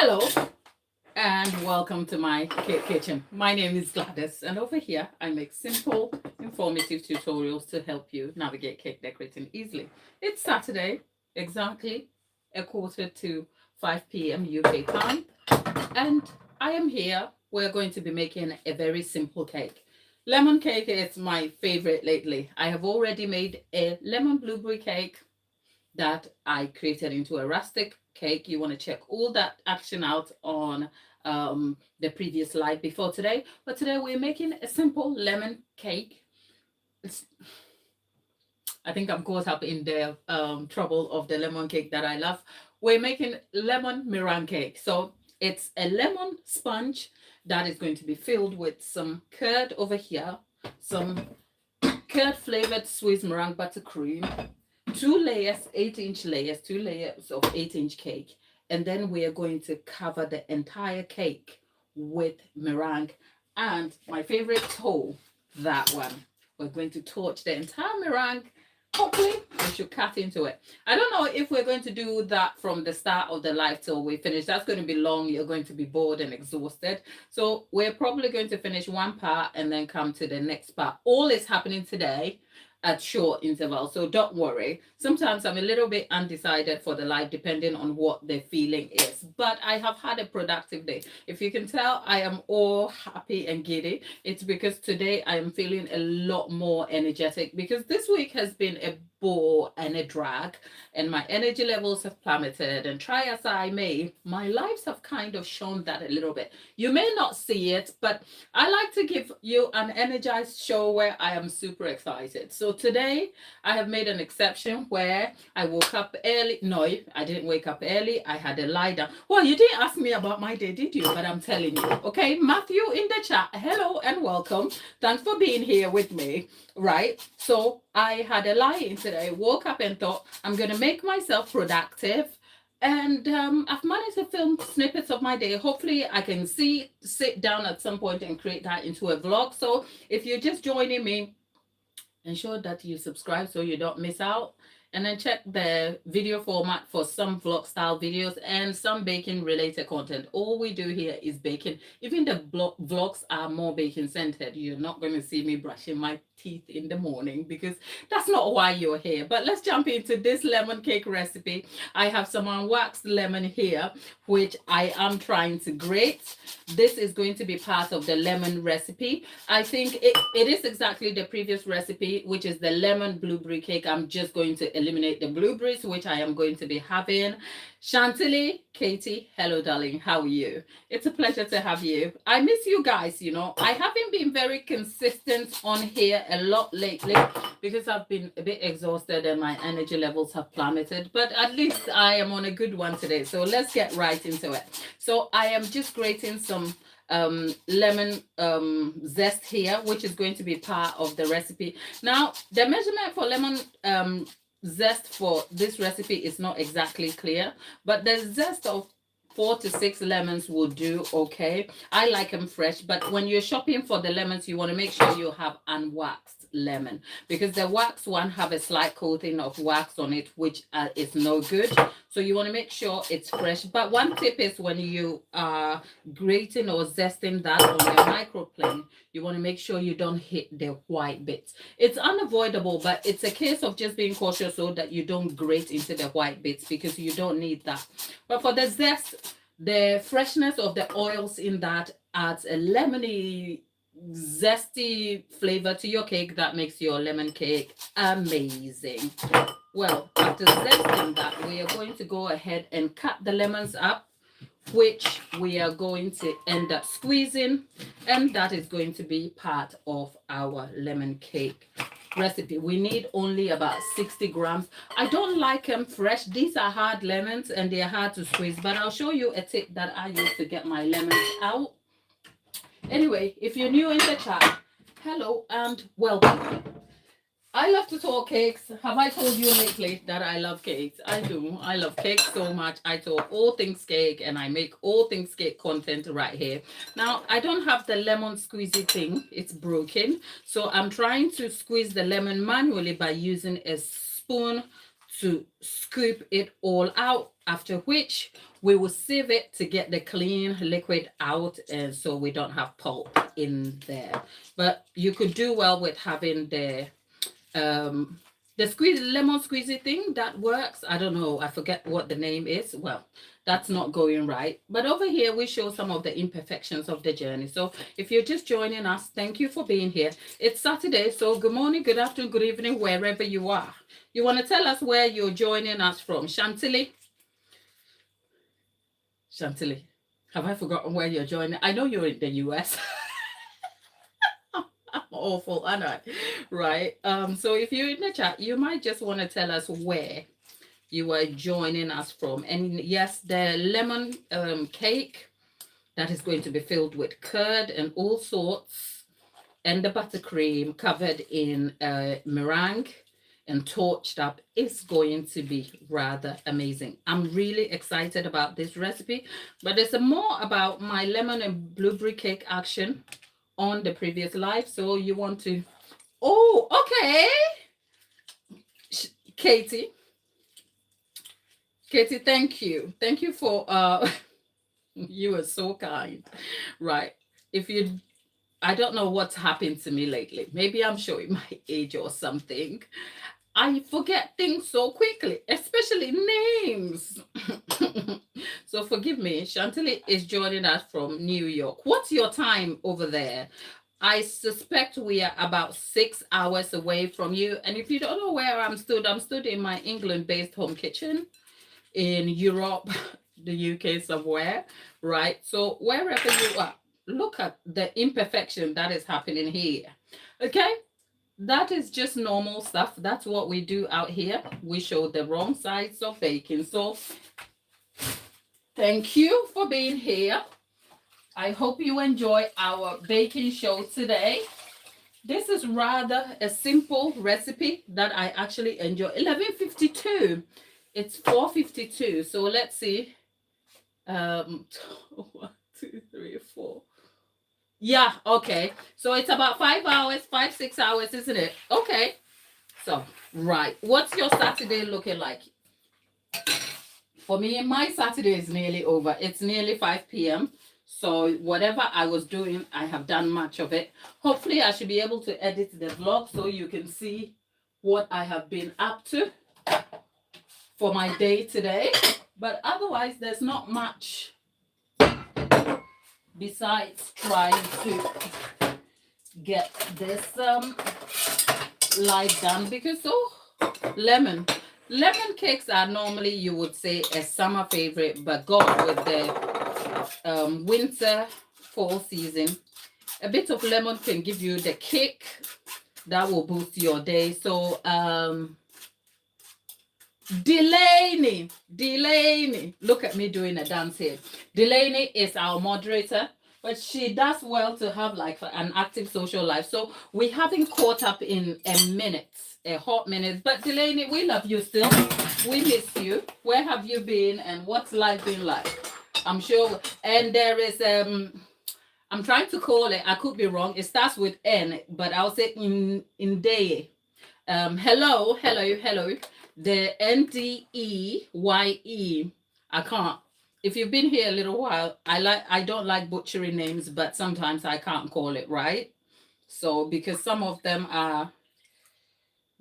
Hello and welcome to my cake kitchen. My name is Gladys, and over here I make simple, informative tutorials to help you navigate cake decorating easily. It's Saturday, exactly a quarter to 5 p.m. UK time, and I am here. We're going to be making a very simple cake. Lemon cake is my favorite lately. I have already made a lemon blueberry cake that I created into a rustic cake. You want to check all that action out on the previous live before today. But today we're making a simple lemon cake. It's, I think I'm caught up in the trouble of the lemon cake that I love. We're making lemon meringue cake. So it's a lemon sponge that is going to be filled with some curd over here, some curd flavored Swiss meringue buttercream, 2 layers, 8-inch layers, 2 layers of 8-inch cake. And then we are going to cover the entire cake with meringue. And my favorite tool, that one. We're going to torch the entire meringue. Hopefully, we should cut into it. I don't know if we're going to do that from the start of the live till we finish. That's going to be long. You're going to be bored and exhausted. So we're probably going to finish one part and then come to the next part. All is happening today at short intervals, so don't worry. Sometimes I'm a little bit undecided for the live depending on what the feeling is, but I have had a productive day. If you can tell, I am all happy and giddy. It's because today I am feeling a lot more energetic, because this week has been a bore and a drag, and my energy levels have plummeted, and try as I may, my lives have kind of shown that a little bit. You may not see it, but I like to give you an energized show where I am super excited. So today I have made an exception where I woke up early. No, I didn't wake up early. I had a lie down. Well, you didn't ask me about my day, did you? But I'm telling you. Okay, Matthew in the chat. Hello and welcome. Thanks for being here with me. Right. So I had a lie in today. Woke up and thought I'm going to make myself productive. And I've managed to film snippets of my day. Hopefully I can sit down at some point and create that into a vlog. So if you're just joining me, ensure that you subscribe so you don't miss out. And then check the video format for some vlog style videos and some baking related content. All we do here is baking. Even the vlogs are more baking centered. You're not going to see me brushing my teeth in the morning because that's not why you're here. But let's jump into this lemon cake recipe. I have some unwaxed lemon here, which I am trying to grate. This is going to be part of the lemon recipe. I think it is exactly the previous recipe, which is the lemon blueberry cake. I'm just going to eliminate the blueberries, which I am going to be having. Chantilly, Katie, hello darling, how are you? It's a pleasure to have you. I miss you guys, you know. I haven't been very consistent on here a lot lately because I've been a bit exhausted and my energy levels have plummeted, but at least I am on a good one today. So let's get right into it. So I am just grating some lemon zest here, which is going to be part of the recipe. Now the measurement for lemon zest for this recipe is not exactly clear, but the zest of 4 to 6 lemons will do okay. I like them fresh, but when you're shopping for the lemons, you want to make sure you have unwaxed lemon, because the wax one have a slight coating of wax on it, which is no good. So you want to make sure it's fresh. But one tip is when you are grating or zesting that on your microplane, you want to make sure you don't hit the white bits. It's unavoidable, but it's a case of just being cautious so that you don't grate into the white bits, because you don't need that. But for the zest, the freshness of the oils in that adds a lemony, zesty flavor to your cake that makes your lemon cake amazing. Well, after zesting that, we are going to go ahead and cut the lemons up, which we are going to end up squeezing, and that is going to be part of our lemon cake recipe. We need only about 60 grams. I don't like them fresh. These are hard lemons and they are hard to squeeze, but I'll show you a tip that I use to get my lemons out. Anyway, if you're new in the chat, hello and welcome. I love to talk cakes. Have I told you lately that I love cakes? I do. I love cakes so much. I talk all things cake and I make all things cake content right here. Now, I don't have the lemon squeezy thing. It's broken. So I'm trying to squeeze the lemon manually by using a spoon to scoop it all out. after which we will sieve it to get the clean liquid out, and so we don't have pulp in there. But you could do well with having um the lemon squeezy thing that works. I don't know, I forget what the name is. Well, that's not going right. But over here we show some of the imperfections of the journey. So if you're just joining us, thank you for being here. It's Saturday, so good morning, good afternoon, good evening, wherever you are. You want to tell us where you're joining us from? Chantilly, have I forgotten where you're joining? I know you're in the US. I'm awful, aren't I? Right. So if you're in the chat, you might just want to tell us where you are joining us from. And yes, the lemon cake that is going to be filled with curd and all sorts, and the buttercream covered in meringue and torched up is going to be rather amazing. I'm really excited about this recipe, but there's more about my lemon and blueberry cake action on the previous live. So you want to, oh, okay. Katie, thank you. Thank you for, you are so kind. Right. If you, I don't know what's happened to me lately. Maybe I'm showing my age or something. I forget things so quickly, especially names. So forgive me. Chantilly is joining us from New York. What's your time over there? I suspect we are about 6 hours away from you. And if you don't know where I'm stood in my England-based home kitchen in Europe, the UK somewhere, right? So wherever you are, look at the imperfection that is happening here. Okay? That is just normal stuff. That's what we do out here. We show the wrong sides of baking. So thank you for being here. I hope you enjoy our baking show today. This is rather a simple recipe that I actually enjoy. 11:52. It's 4:52. So let's see. 1, 2, 3, 4. Yeah, okay. So it's about 5 hours, 6 hours, isn't it? Okay. So, right. What's your Saturday looking like? For me, my Saturday is nearly over. It's nearly 5 p.m. So whatever I was doing, I have done much of it. Hopefully, I should be able to edit the vlog so you can see what I have been up to for my day today. But otherwise, there's not much besides trying to get this live done, because lemon cakes are normally, you would say, a summer favorite, but God, with the winter fall season, a bit of lemon can give you the kick that will boost your day. So Delaney, look at me doing a dance here. Delaney is our moderator, but she does well to have like an active social life. So we haven't caught up in a hot minute. But Delaney, we love you still. We miss you. Where have you been and what's life been like? I'm sure. And there is I'm trying to call it. I could be wrong. It starts with N, but I'll say in day. Hello. The NDEYE. I can't. If you've been here a little while, I don't like butchering names, but sometimes I can't call it right. So because some of them are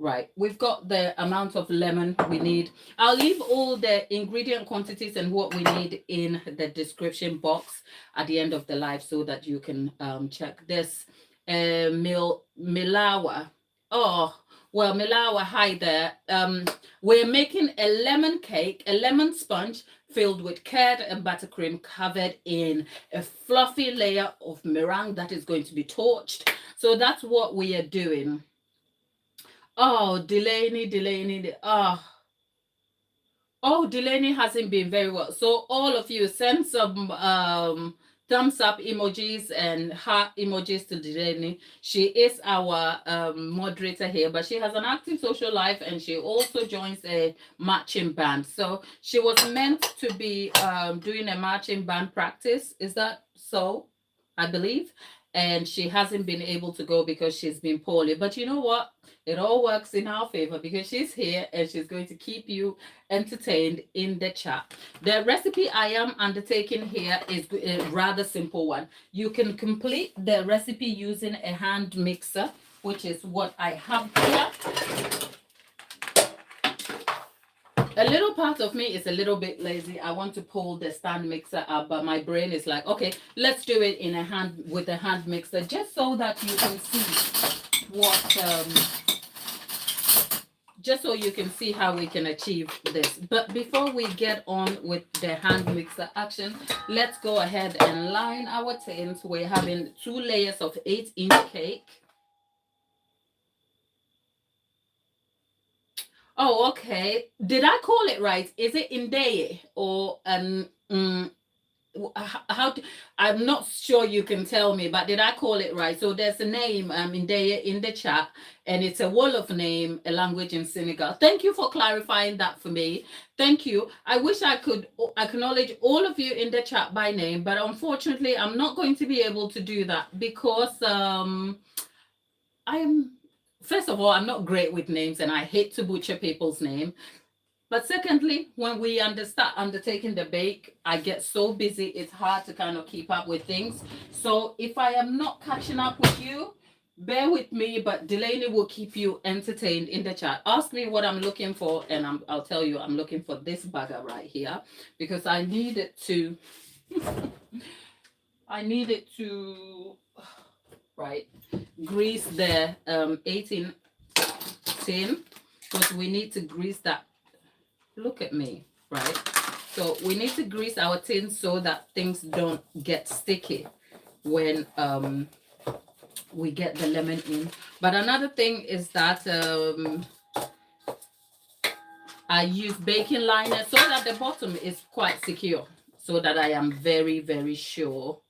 right. We've got the amount of lemon we need. I'll leave all the ingredient quantities and what we need in the description box at the end of the live so that you can check this. Milawa. Oh, well, Milawa, hi there. We're making a lemon cake, a lemon sponge filled with curd and buttercream covered in a fluffy layer of meringue that is going to be torched. So that's what we are doing. Oh, Delaney. Oh, Delaney hasn't been very well. So all of you send some thumbs up emojis and heart emojis to Delaney. She is our moderator here, but she has an active social life and she also joins a marching band. So she was meant to be doing a marching band practice. Is that so? I believe. and she hasn't been able to go because she's been poorly. But you know what? It all works in our favor because she's here and she's going to keep you entertained in the chat. The recipe I am undertaking here is a rather simple one. You can complete the recipe using a hand mixer, which is what I have here. A little part of me is a little bit lazy. I want to pull the stand mixer up, but my brain is like, okay, let's do it in a hand with a hand mixer, just so that you can see what just so you can see how we can achieve this. But before we get on with the hand mixer action, let's go ahead and line our tins. We're having 2 layers of 8-inch cake. Oh, okay. Did I call it right? Is it Indeye or how I'm not sure, you can tell me, but did I call it right? So there's a name Indeye in the chat, and it's a Wolof name, a language in Senegal. Thank you for clarifying that for me. Thank you. I wish I could acknowledge all of you in the chat by name, but unfortunately I'm not going to be able to do that because first of all, I'm not great with names and I hate to butcher people's name. But secondly, when we start undertaking the bake, I get so busy, it's hard to kind of keep up with things. So if I am not catching up with you, bear with me, but Delaney will keep you entertained in the chat. Ask me what I'm looking for, and I'll tell you I'm looking for this bagger right here because I need it to, right, grease the 18 tin, because we need to grease that. Look at me, right? So we need to grease our tin so that things don't get sticky when we get the lemon in. But another thing is that I use baking liner so that the bottom is quite secure, so that I am very, very sure,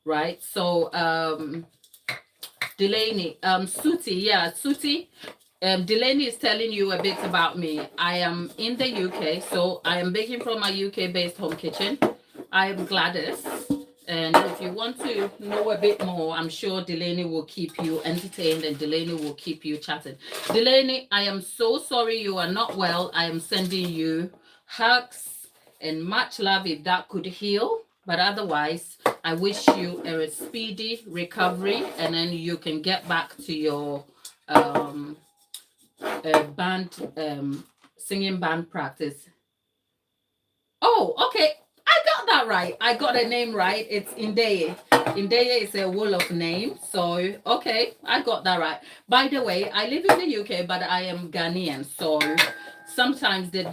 right? So Delaney, Suti, Delaney is telling you a bit about me. I am in the UK, so I am baking from my UK-based home kitchen. I am Gladys, and if you want to know a bit more, I'm sure Delaney will keep you entertained and Delaney will keep you chatting. Delaney, I am so sorry you are not well. I am sending you hugs and much love if that could heal. But otherwise, I wish you a speedy recovery, and then you can get back to your band singing band practice. Oh, okay, I got that right. I got a name right. It's Indeye. Indeye is a Wolof name, so okay, I got that right. By the way, I live in the UK, but I am Ghanaian, so sometimes the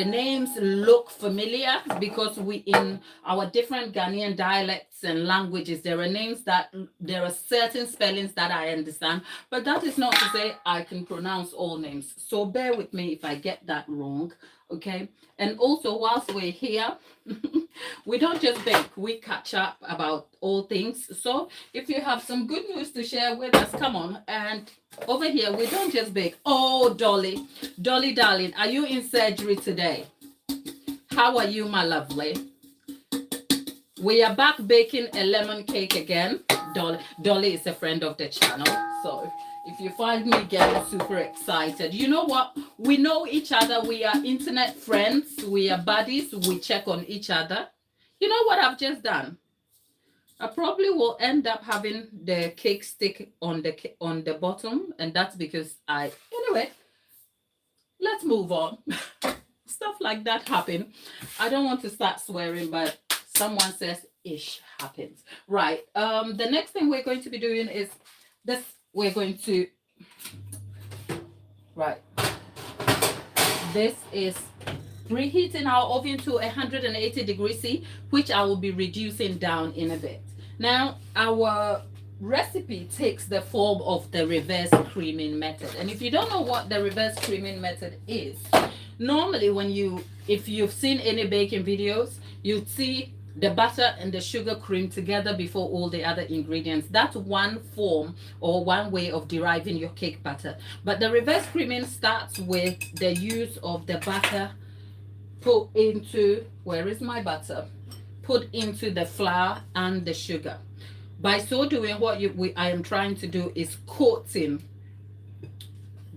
names look familiar because we, in our different Ghanaian dialects and languages, there are certain spellings that I understand, but that is not to say I can pronounce all names. So bear with me if I get that wrong, okay? And also, whilst we're here, we don't just bake, we catch up about all things. So if you have some good news to share with us, come on. And over here, we don't just bake. Oh, Dolly, darling, are you in surgery today? How are you, my lovely? We are back baking a lemon cake again. Dolly is a friend of the channel, so if you find me getting super excited, you know what? We know each other. We are internet friends. We are buddies. We check on each other. You know what I've just done? I probably will end up having the cake stick on the bottom, and that's because anyway, let's move on. Stuff like that happen. I don't want to start swearing, but someone says ish happens. Right. The next thing we're going to be doing is this. We're going to, right, this is preheating our oven to 180 degrees C, which I will be reducing down in a bit. Now, our recipe takes the form of the reverse creaming method. And if you don't know what the reverse creaming method is, normally if you've seen any baking videos, you'd see the butter and the sugar cream together before all the other ingredients. That's one form or one way of deriving your cake batter. But the reverse creaming starts with the use of the butter put into, where is my butter? Put into the flour and the sugar. By so doing, what I am trying to do is coating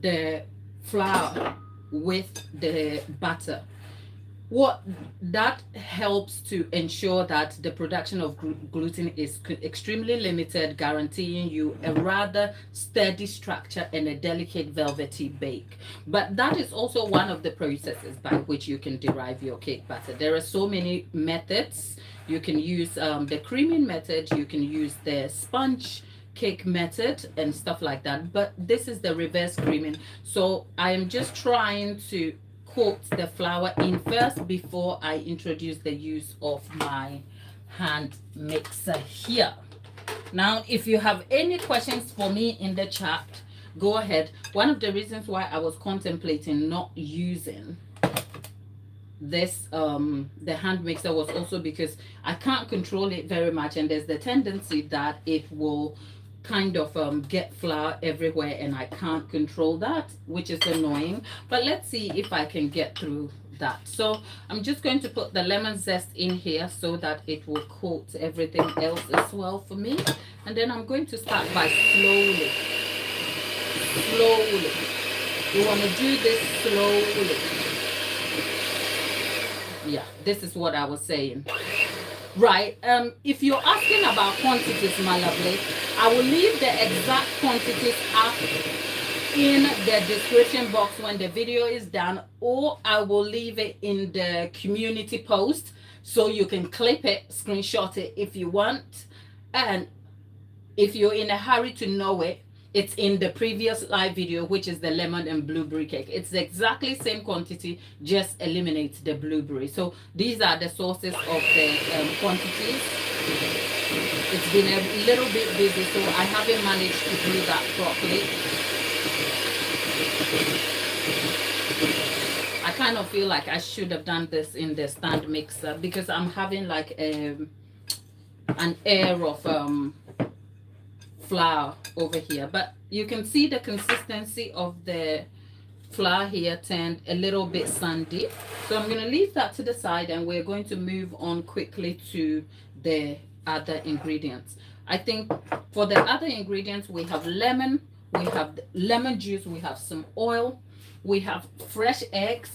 the flour with the butter. What that helps to ensure that the production of gluten is extremely limited, guaranteeing you a rather steady structure and a delicate velvety bake. But that is also one of the processes by which you can derive your cake batter. There are so many methods. You can use the creaming method, you can use the sponge cake method and stuff like that, but this is the reverse creaming. So I am just trying to coat the flour in first before I introduce the use of my hand mixer here. Now, if you have any questions for me in the chat, go ahead. One of the reasons why I was contemplating not using this the hand mixer was also because I can't control it very much, and there's the tendency that it will kind of get flour everywhere, and I can't control that, which is annoying. But let's see if I can get through that. So I'm just going to put the lemon zest in here so that it will coat everything else as well for me. And then I'm going to start by slowly. You want to do this slowly. Yeah, this is what I was saying. Right, if you're asking about quantities, my lovely, I will leave the exact quantities up in the description box when the video is done, or I will leave it in the community post so you can clip it, screenshot it if you want. And if you're in a hurry to know it, it's in the previous live video, which is the lemon and blueberry cake. It's exactly same quantity, just eliminate the blueberry. So these are the sources of the quantities. It's been a little bit busy, so I haven't managed to do that properly. I kind of feel like I should have done this in the stand mixer because I'm having like an air of flour over here, but you can see the consistency of the flour here turned a little bit sandy. So I'm going to leave that to the side, and we're going to move on quickly to the other ingredients. I think for the other ingredients, we have lemon, we have lemon juice, we have some oil, we have fresh eggs.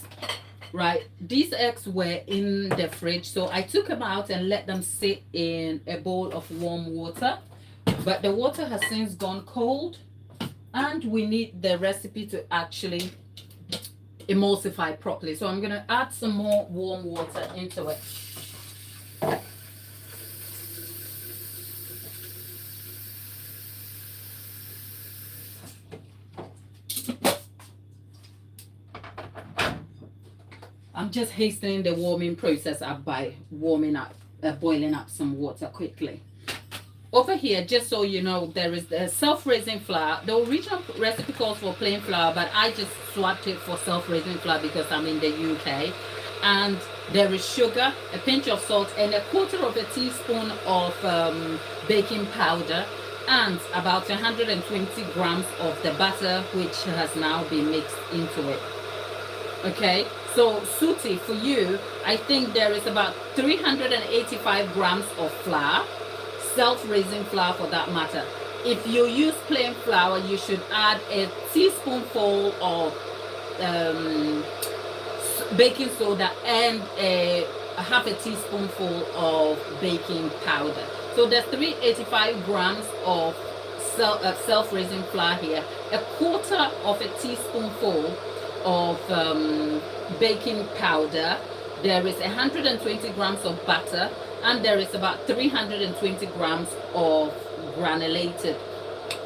Right, these eggs were in the fridge, so I took them out and let them sit in a bowl of warm water. But the water has since gone cold, and we need the recipe to actually emulsify properly. So I'm going to add some more warm water into it. I'm just hastening the warming process up by boiling up some water quickly. Over here, just so you know, there is the self-raising flour. The original recipe calls for plain flour, but I just swapped it for self-raising flour because I'm in the UK. And there is sugar, a pinch of salt, and a quarter of a teaspoon of baking powder, and about 120 grams of the butter, which has now been mixed into it. Okay, so Suti, for you, I think there is about 385 grams of flour, self-raising flour for that matter. If you use plain flour, you should add a teaspoonful of baking soda and a half a teaspoonful of baking powder. So there's 385 grams of self-raising flour here, a quarter of a teaspoonful of baking powder. There is 120 grams of butter, and there is about 320 grams of granulated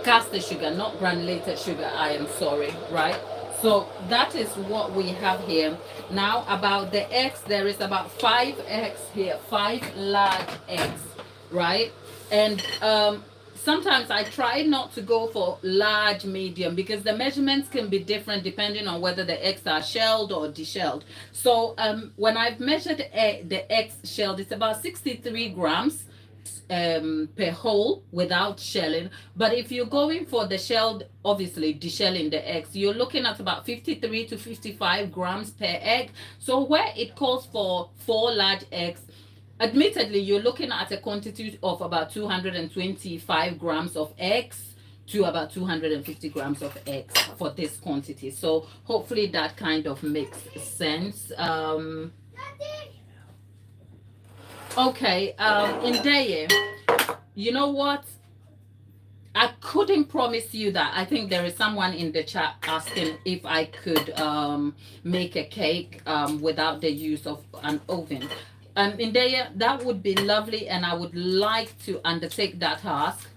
caster sugar, not granulated sugar, I am sorry, right? So that is what we have here. Now about the eggs, there is about 5 eggs here, 5 large eggs, right? And sometimes I try not to go for large, medium, because the measurements can be different depending on whether the eggs are shelled or deshelled. So when I've measured the eggs shelled, it's about 63 grams per whole without shelling. But if you're going for the shelled, obviously deshelling the eggs, you're looking at about 53 to 55 grams per egg. So where it calls for 4 large eggs, Admittedly, you're looking at a quantity of about 225 grams of eggs to about 250 grams of eggs for this quantity. So hopefully that kind of makes sense. Okay, in there, you know what? I couldn't promise you that. I think there is someone in the chat asking if I could make a cake without the use of an oven. In there, that would be lovely, and I would like to undertake that task.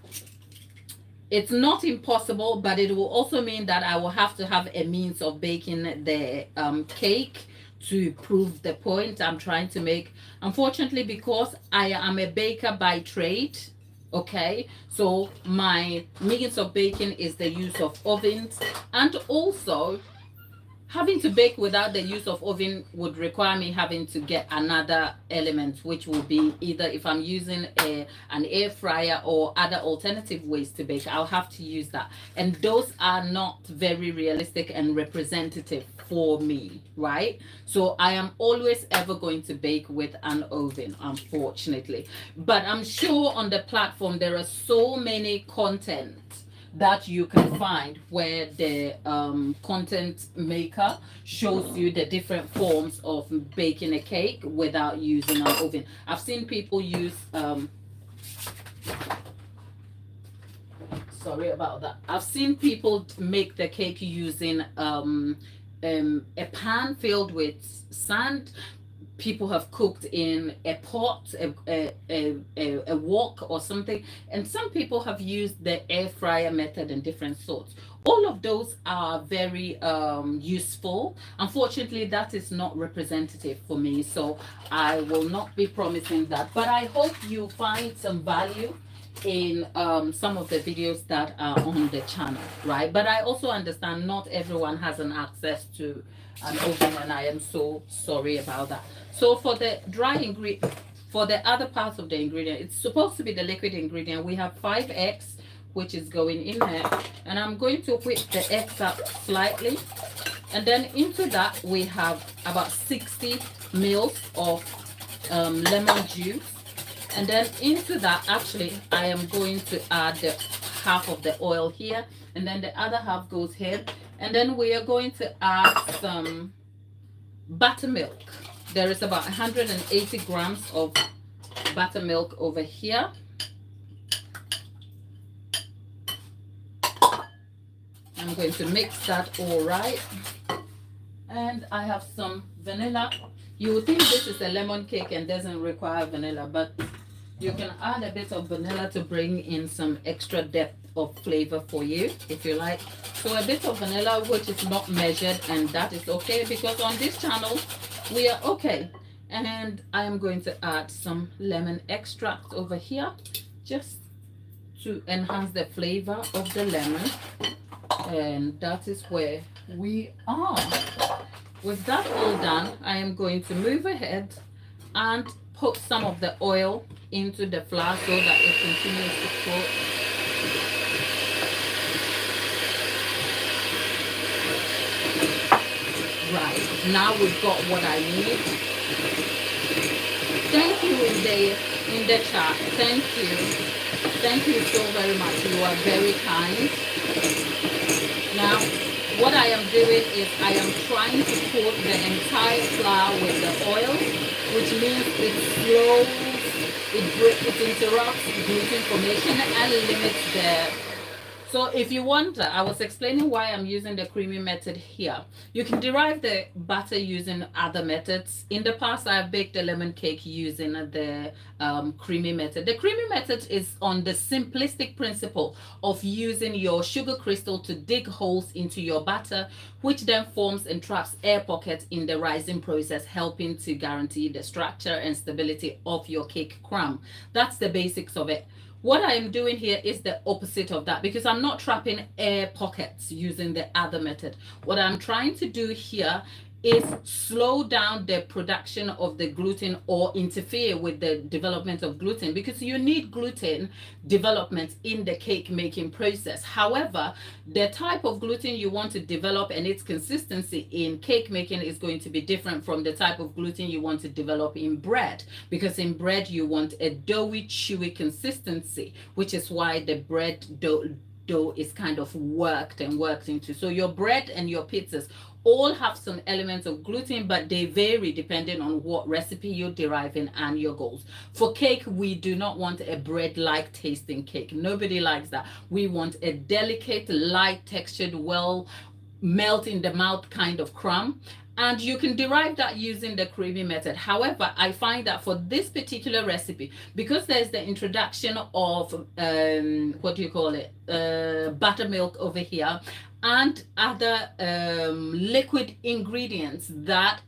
It's not impossible, but it will also mean that I will have to have a means of baking the cake to prove the point I'm trying to make. Unfortunately, because I am a baker by trade, okay, so my means of baking is the use of ovens, and also having to bake without the use of oven would require me having to get another element, which will be either if I'm using an air fryer or other alternative ways to bake, I'll have to use that. And those are not very realistic and representative for me, right? So I am always ever going to bake with an oven, unfortunately. But I'm sure on the platform there are so many content that you can find where the content maker shows you the different forms of baking a cake without using an oven. I've seen people use sorry about that. I've seen people make the cake using a pan filled with sand. People have cooked in a pot, a wok or something, and some people have used the air fryer method in different sorts. All of those are very useful. Unfortunately, that is not representative for me, so I will not be promising that. But I hope you find some value in some of the videos that are on the channel, right? But I also understand not everyone has an access to an oven, and I am so sorry about that. So for the dry ingredient, for the other parts of the ingredient, it's supposed to be the liquid ingredient. We have 5 eggs, which is going in there, and I'm going to whip the eggs up slightly, and then into that we have about 60 mils of lemon juice. And then into that, actually, I am going to add the half of the oil here, and then the other half goes here. And then we are going to add some buttermilk. There is about 180 grams of buttermilk over here. I'm going to mix that all right. And I have some vanilla. You would think this is a lemon cake and doesn't require vanilla, but you can add a bit of vanilla to bring in some extra depth of flavor for you, if you like. So a bit of vanilla, which is not measured, and that is okay because on this channel we are okay. And I am going to add some lemon extract over here just to enhance the flavor of the lemon, and that is where we are. With that all done, I am going to move ahead and put some of the oil into the flour so that it continues to cook. Right, now we've got what I need. Thank you in the chat. Thank you. Thank you so very much. You are very kind. Now, what I am doing is I am trying to coat the entire flour with the oil, which means it slows, it interrupts gluten formation and limits the. So if you wonder, I was explaining why I'm using the creamy method here. You can derive the butter using other methods. In the past, I've baked a lemon cake using the creamy method. The creamy method is on the simplistic principle of using your sugar crystal to dig holes into your batter, which then forms and traps air pockets in the rising process, helping to guarantee the structure and stability of your cake crumb. That's the basics of it. What I am doing here is the opposite of that because I'm not trapping air pockets using the other method. What I'm trying to do here is slow down the production of the gluten or interfere with the development of gluten, because you need gluten development in the cake making process. However, the type of gluten you want to develop and its consistency in cake making is going to be different from the type of gluten you want to develop in bread, because in bread you want a doughy, chewy consistency, which is why the bread dough is kind of worked into. So your bread and your pizzas all have some elements of gluten, but they vary depending on what recipe you're deriving and your goals. For cake, we do not want a bread-like tasting cake. Nobody likes that. We want a delicate, light textured, well melt in the mouth kind of crumb. And you can derive that using the creamy method. However, I find that for this particular recipe, because there's the introduction of what do you call it, buttermilk over here, and other liquid ingredients that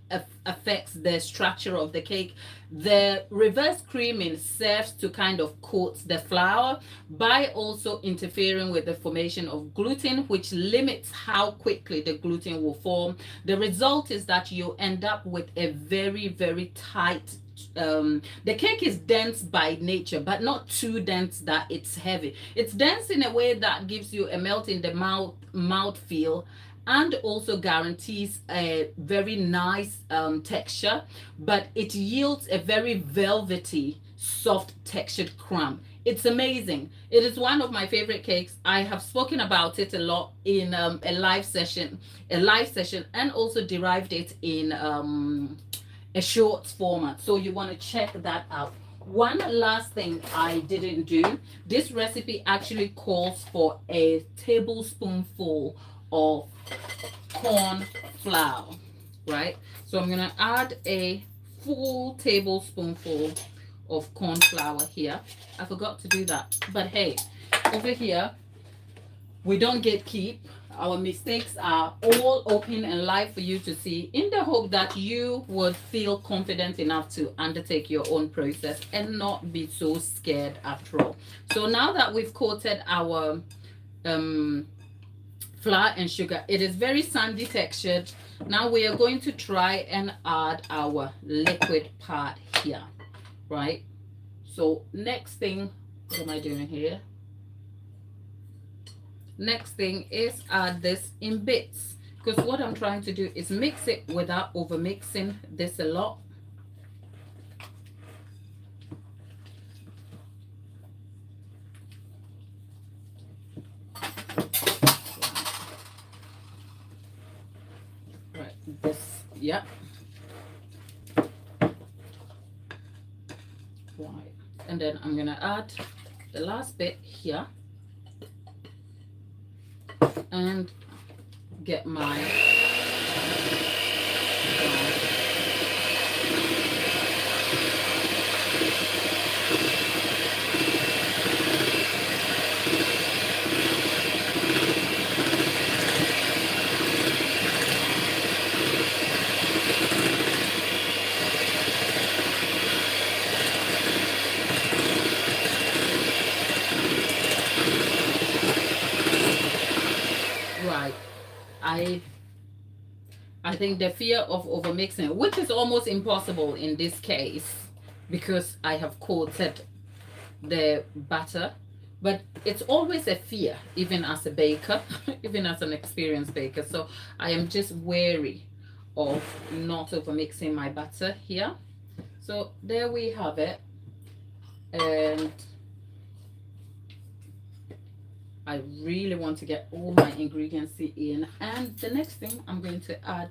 affects the structure of the cake, the reverse creaming serves to kind of coat the flour by also interfering with the formation of gluten, which limits how quickly the gluten will form. The result is that you end up with a very, very tight the cake is dense by nature, but not too dense that it's heavy. It's dense in a way that gives you a melt in the mouth feel, and also guarantees a very nice texture, but it yields a very velvety, soft textured crumb. It's amazing. It is one of my favorite cakes. I have spoken about it a lot in a live session, and also derived it in a short format. So you want to check that out. One last thing I didn't do. This recipe actually calls for a tablespoonful of corn flour, right? So I'm gonna add a full tablespoonful of corn flour here. I forgot to do that, but hey, over here we don't gatekeep. Our mistakes are all open and live for you to see, in the hope that you would feel confident enough to undertake your own process and not be so scared after all. So now that we've coated our flour and sugar, it is very sandy textured. Now we are going to try and add our liquid part here, right? So next thing, what am I doing here? Next thing is add this in bits, because what I'm trying to do is mix it without over mixing this a lot. Right, this, yeah. Right, and then I'm gonna add the last bit here and get my right. I think the fear of overmixing, which is almost impossible in this case because I have coated the butter, but it's always a fear, even as a baker, even as an experienced baker. So I am just wary of not overmixing my butter here. So there we have it. And I really want to get all my ingredients in. And the next thing, I'm going to add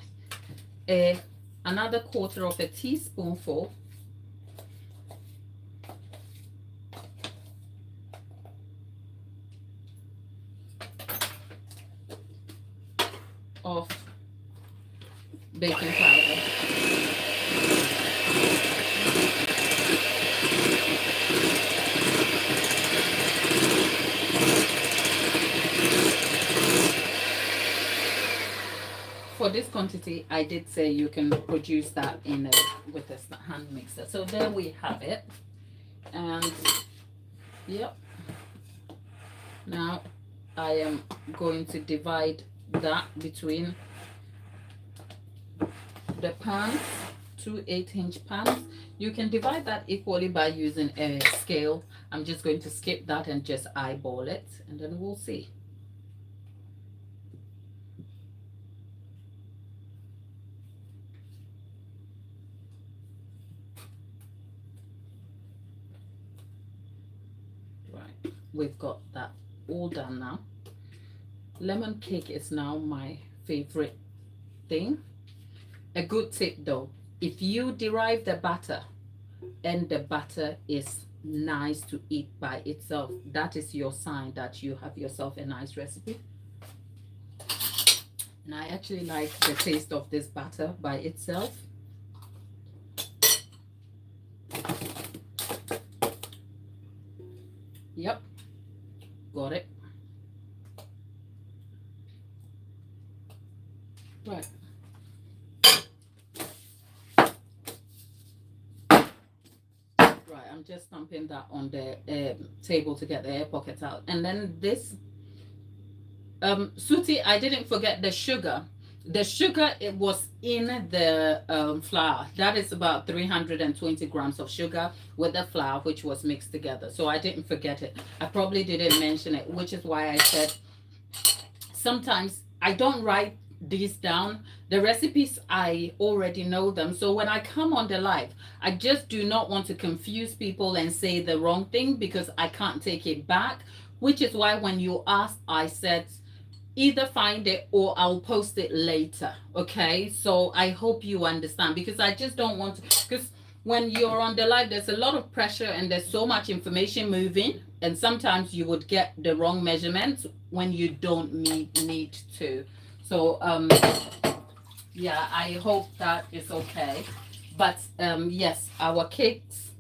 another quarter of a teaspoonful of baking powder. For this quantity, I did say you can produce that in with a hand mixer. So there we have it. And yep. Now I am going to divide that between the pans, two 8-inch pans. You can divide that equally by using a scale. I'm just going to skip that and just eyeball it, and then we'll see. Right, we've got that all done now. Lemon cake is now my favorite thing. A good tip though, if you derive the batter and the butter is nice to eat by itself, that is your sign that you have yourself a nice recipe. And I actually like the taste of this butter by itself. Yep, got it. Right. Right, I'm just stamping that on the table to get the air pockets out. And then this, Suti, I didn't forget the sugar. The sugar, it was in the flour. That is about 320 grams of sugar with the flour, which was mixed together. So I didn't forget it. I probably didn't mention it, which is why I said sometimes I don't write these down. The recipes, I already know them. So when I come on the live, I just do not want to confuse people and say the wrong thing because I can't take it back, which is why when you asked, I said, either find it or I'll post it later. Okay, so I hope you understand, because I just don't want to, because when you're on the live, there's a lot of pressure and there's so much information moving, and sometimes you would get the wrong measurements when you don't need to. So yeah, I hope that is okay. But yes, our cakes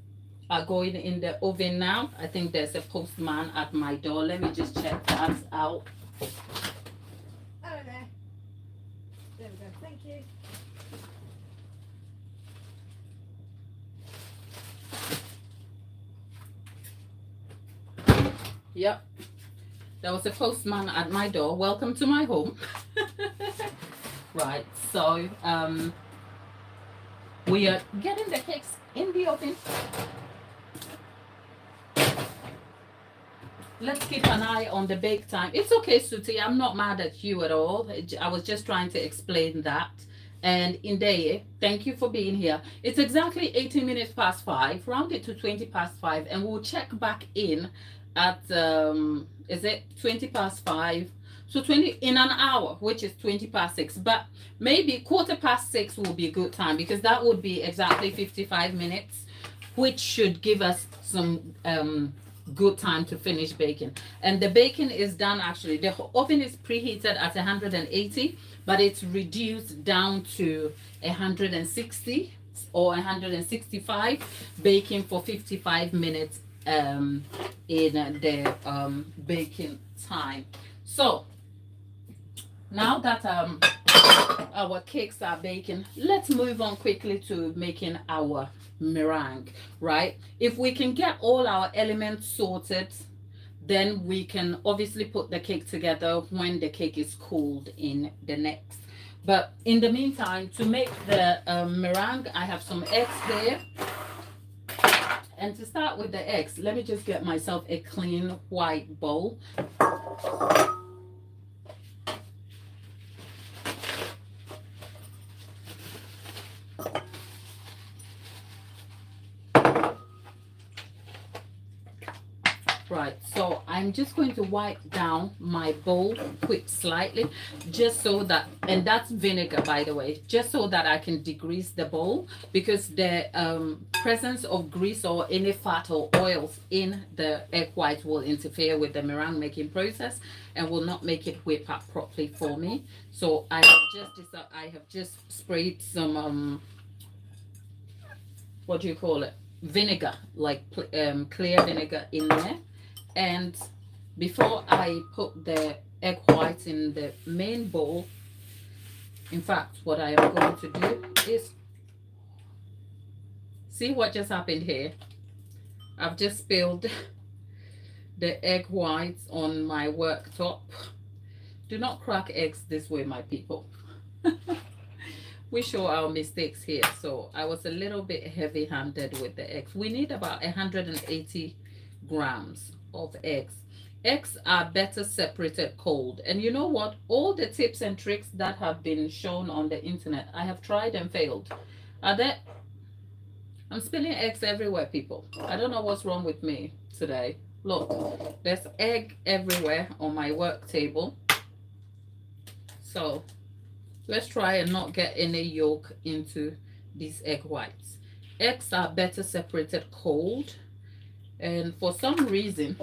are going in the oven now. I think there's a postman at my door. Let me just check that out. Hello there. There we go. Thank you. Yep, there was a postman at my door. Welcome to my home. Right, so we are getting the cakes in the oven. Let's keep an eye on the bake time. It's okay, Suti. I'm not mad at you at all. I was just trying to explain that. And Indeye, thank you for being here. It's exactly 18 minutes past 5. Round it to 20 past 5. And we'll check back in at, is it 20 past 5? So 20 in an hour, which is 20 past 6. But maybe quarter past 6 will be a good time, because that would be exactly 55 minutes, which should give us some good time to finish baking. And the baking is done, actually the oven is preheated at 180, but it's reduced down to 160 or 165, baking for 55 minutes in the baking time. So now that our cakes are baking, let's move on quickly to making our meringue. Right, if we can get all our elements sorted, then we can obviously put the cake together when the cake is cooled in the next. But in the meantime, to make the meringue, I have some eggs there. And to start with the eggs, let me just get myself a clean white bowl. Right, so I'm just going to wipe down my bowl quick slightly, just so that, and that's vinegar by the way, just so that I can degrease the bowl, because the presence of grease or any fat or oils in the egg white will interfere with the meringue making process and will not make it whip up properly for me. So I have just sprayed some what do you call it, vinegar, like clear vinegar in there. And before I put the egg whites in the main bowl, in fact, what I am going to do is, see what just happened here? I've just spilled the egg whites on my worktop. Do not crack eggs this way, my people. we show our mistakes here. So I was a little bit heavy-handed with the eggs. We need about 180 grams of eggs. Eggs are better separated cold. And you know what? All the tips and tricks that have been shown on the internet, I have tried and failed. Are there I'm spilling eggs everywhere, people. I don't know what's wrong with me today. Look, there's egg everywhere on my work table. So let's try and not get any yolk into these egg whites. Eggs are better separated cold. And for some reason,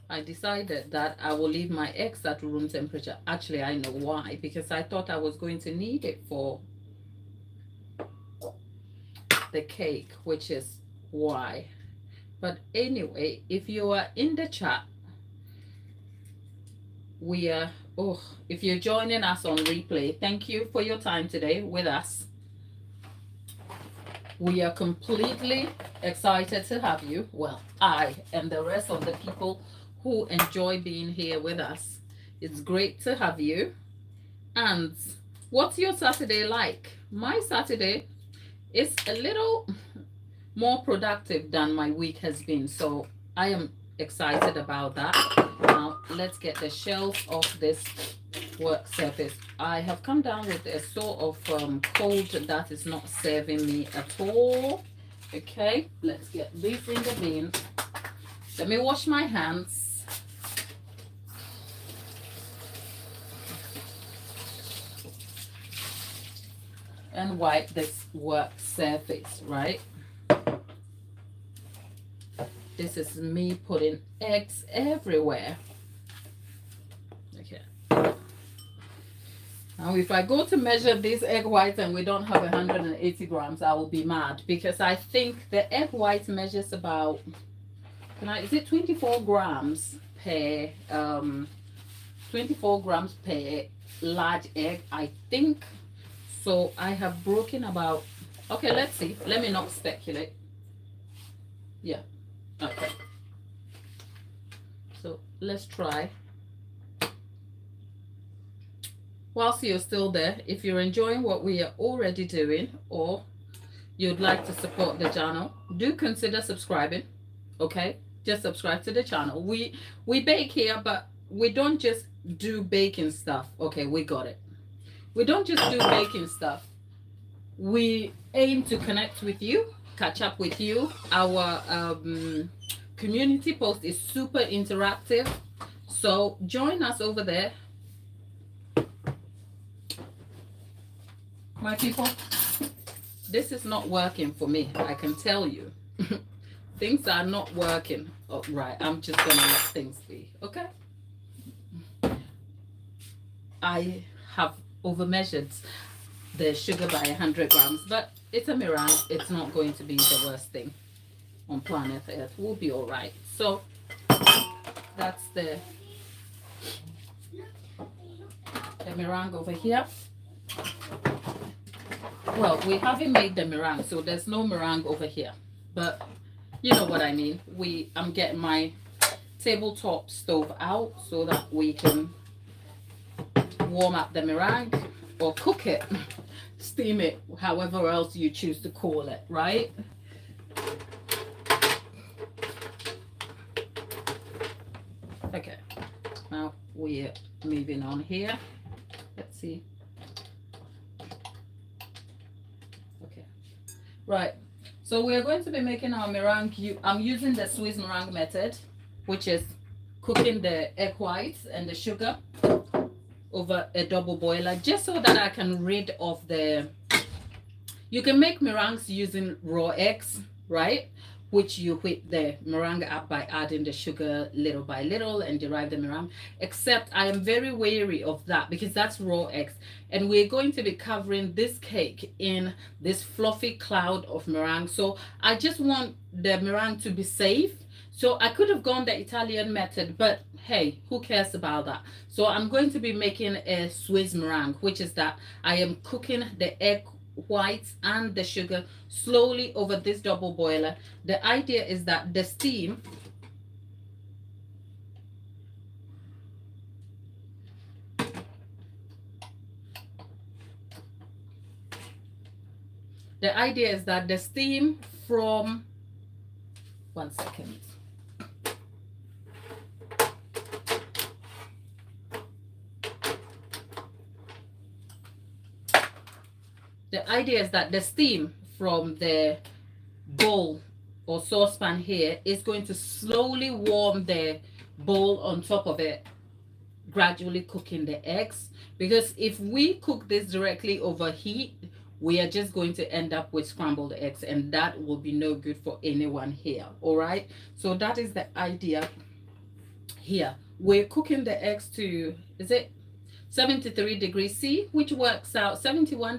I decided that I will leave my eggs at room temperature. Actually, I know why. Because I thought I was going to need it for the cake, which is why. But anyway, if you are in the chat, if you're joining us on replay, thank you for your time today with us. We are completely excited to have you. Well, I and the rest of the people who enjoy being here with us. It's great to have you. And what's your Saturday like? My Saturday is a little more productive than my week has been. So I am excited about that. Now let's get the shells off this work surface. I have come down with a sort of cold that is not serving me at all. Okay, let's get this in the bin. Let me wash my hands. And wipe this work surface, right? This is me putting eggs everywhere. Okay. Now, if I go to measure these egg whites and we don't have 180 grams, I will be mad because I think the egg white measures about, is it 24 grams per, 24 grams per large egg, I think. So I have broken about, okay, let's see. Let me not speculate. Yeah. Okay, so let's try. Whilst you're still there, if you're enjoying what we are already doing or you'd like to support the channel, do consider subscribing. Okay, just subscribe to the channel. We bake here, but we don't just do baking stuff. Okay, we got it. We don't just do baking stuff. We aim to connect with you, catch up with you. Our community post is super interactive, so join us over there, my people. This is not working for me, I can tell you. Things are not working. Oh, right, I'm just gonna let things be. Okay, I have overmeasured the sugar by 100 grams, but it's a meringue. It's not going to be the worst thing on planet Earth. We'll be all right. So that's the meringue over here. Well, we haven't made the meringue, so there's no meringue over here, but you know what I mean. I'm getting my tabletop stove out so that we can warm up the meringue or cook it, steam it, however else you choose to call it, right? Okay, now we're moving on here. Let's see. Okay, right. So we're going to be making our meringue. I'm using the Swiss meringue method, which is cooking the egg whites and the sugar over a double boiler, just so that I can rid of the, you can make meringues using raw eggs, right? Which you whip the meringue up by adding the sugar little by little and derive the meringue. Except I am very wary of that because that's raw eggs. And we're going to be covering this cake in this fluffy cloud of meringue. So I just want the meringue to be safe. So I could have gone the Italian method, but hey, who cares about that? So I'm going to be making a Swiss meringue, which is that I am cooking the egg whites and the sugar slowly over this double boiler. The idea is that the steam The idea is that the steam from, 1 second. The idea is that the steam from the bowl or saucepan here is going to slowly warm the bowl on top of it, gradually cooking the eggs. Because if we cook this directly over heat, we are just going to end up with scrambled eggs, and that will be no good for anyone here. All right, so that is the idea here. We're cooking the eggs to, is it 73 degrees C, which works out 71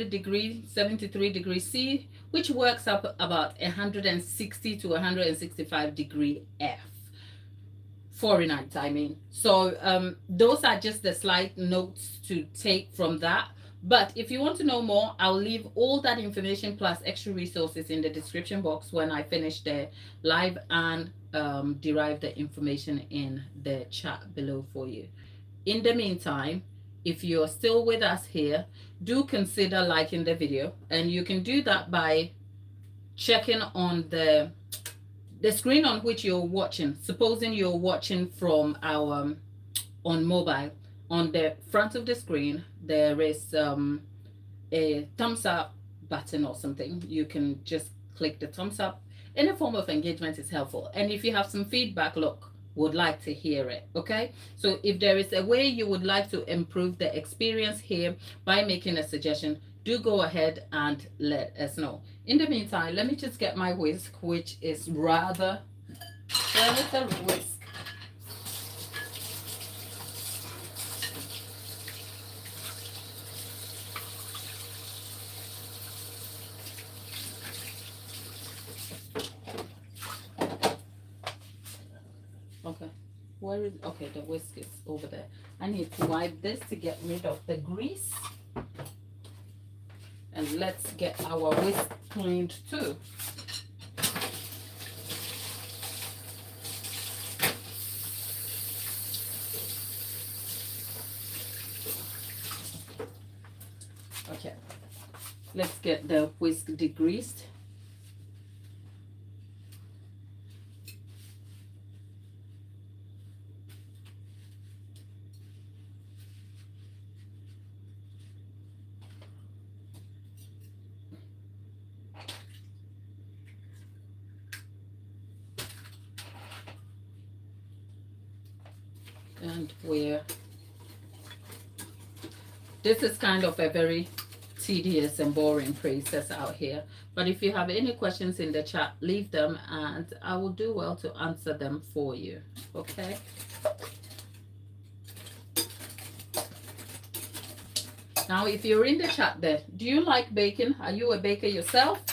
degrees, 73 degrees C, which works up about 160 to 165 degree F. Fahrenheit, I mean. So those are just the slight notes to take from that. But if you want to know more, I'll leave all that information plus extra resources in the description box when I finish the live, and derive the information in the chat below for you. In the meantime, if you're still with us here, do consider liking the video, and you can do that by checking on the screen on which you're watching. Supposing you're watching from our on mobile, on the front of the screen there is a thumbs up button or something. You can just click the thumbs up. Any form of engagement is helpful, and if you have some feedback, look, would like to hear it. Okay, so if there is a way you would like to improve the experience here by making a suggestion, do go ahead and let us know. In the meantime, let me just get my whisk, which is rather a little whisk. Okay, where is, okay, the whisk is over there. I need to wipe this to get rid of the grease. And let's get our whisk cleaned too. Okay, let's get the whisk degreased. And this is kind of a very tedious and boring process out here, but if you have any questions in the chat, leave them and I will do well to answer them for you. Okay, now if you're in the chat there, do you like baking? Are you a baker yourself?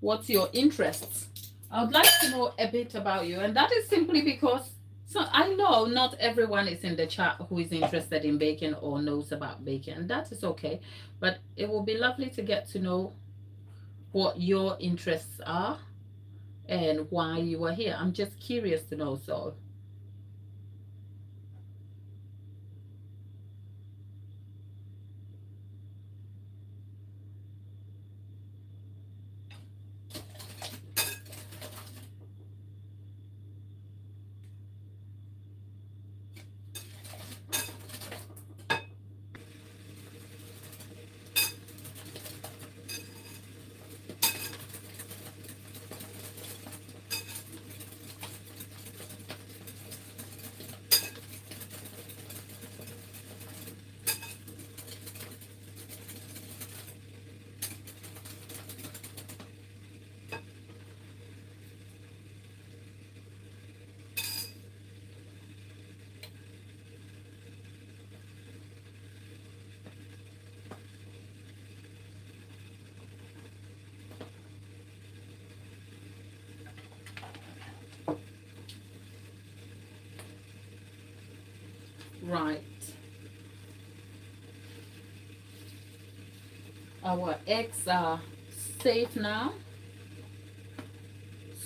What's your interests? I would like to know a bit about you, and that is simply because, so I know not everyone is in the chat who is interested in baking or knows about baking, and that is okay. But it will be lovely to get to know what your interests are and why you are here. I'm just curious to know. So right, our eggs are safe now,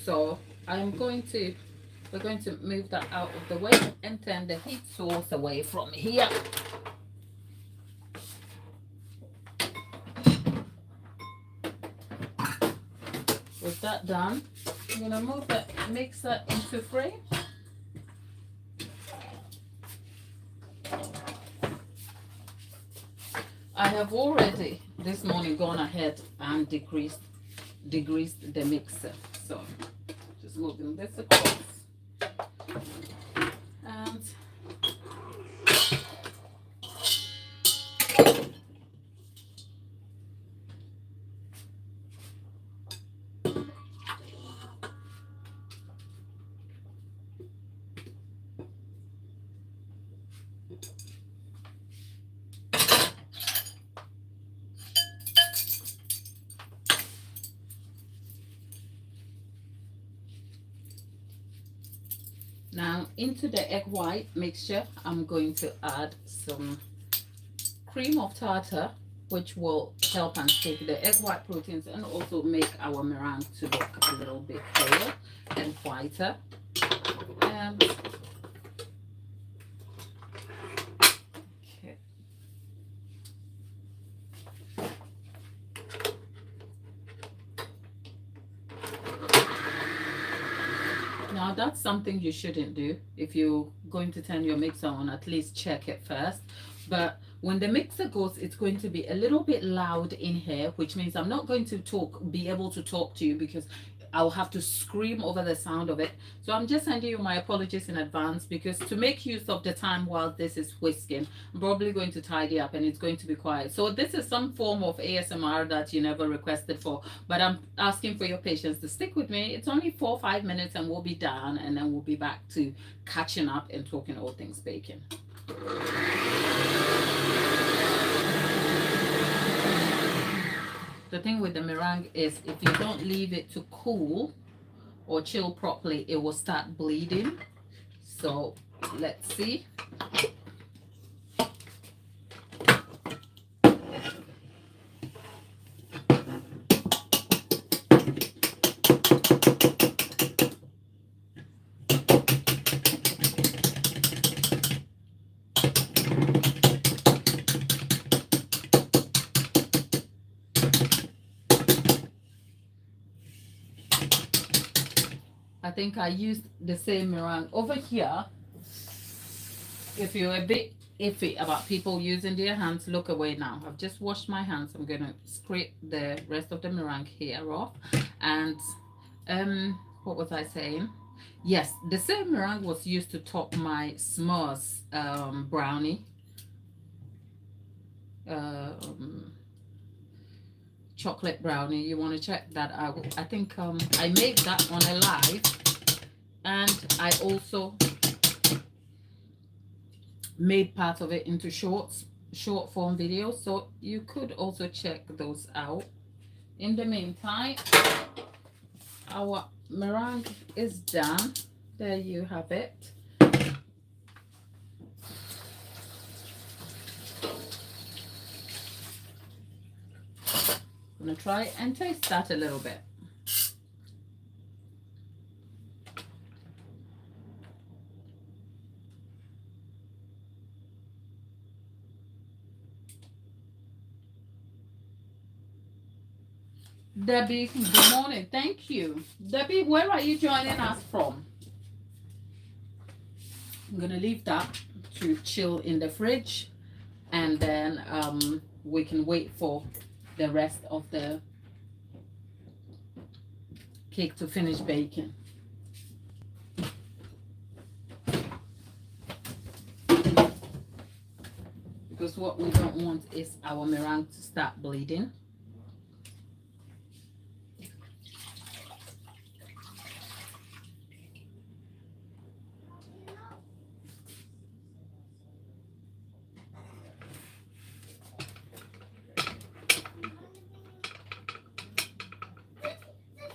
so we're going to move that out of the way and turn the heat source away from here. With that done, I'm gonna move that mixer into frame. I have already this morning gone ahead and degreased the mixer. So just moving this across. And now into the egg white mixture, I'm going to add some cream of tartar, which will help and take the egg white proteins and also make our meringue to look a little bit pale and whiter. And okay. Now that's something you shouldn't do. If you're going to turn your mixer on, at least check it first. But when the mixer goes, it's going to be a little bit loud in here, which means I'm not going to be able to talk to you because I'll have to scream over the sound of it. So I'm just sending you my apologies in advance, because to make use of the time while this is whisking, I'm probably going to tidy up and it's going to be quiet. So this is some form of ASMR that you never requested for, but I'm asking for your patience to stick with me. It's only 4 or 5 minutes and we'll be done, and then we'll be back to catching up and talking all things bacon. The thing with the meringue is if you don't leave it to cool or chill properly, it will start bleeding. So let's see. I think I used the same meringue over here. If you're a bit iffy about people using their hands, look away now. I've just washed my hands. I'm gonna scrape the rest of the meringue here off. And what was I saying? Yes, the same meringue was used to top my s'mores brownie. Chocolate brownie. You want to check that out. I think I made that on a live, and I also made part of it into short form videos, so you could also check those out. In the meantime, our meringue is done. There you have it. I'm gonna try and taste that a little bit. Debbie, good morning. Thank you. Debbie, where are you joining us from? I'm gonna leave that to chill in the fridge, and then we can wait for the rest of the cake to finish baking. Because what we don't want is our meringue to start bleeding.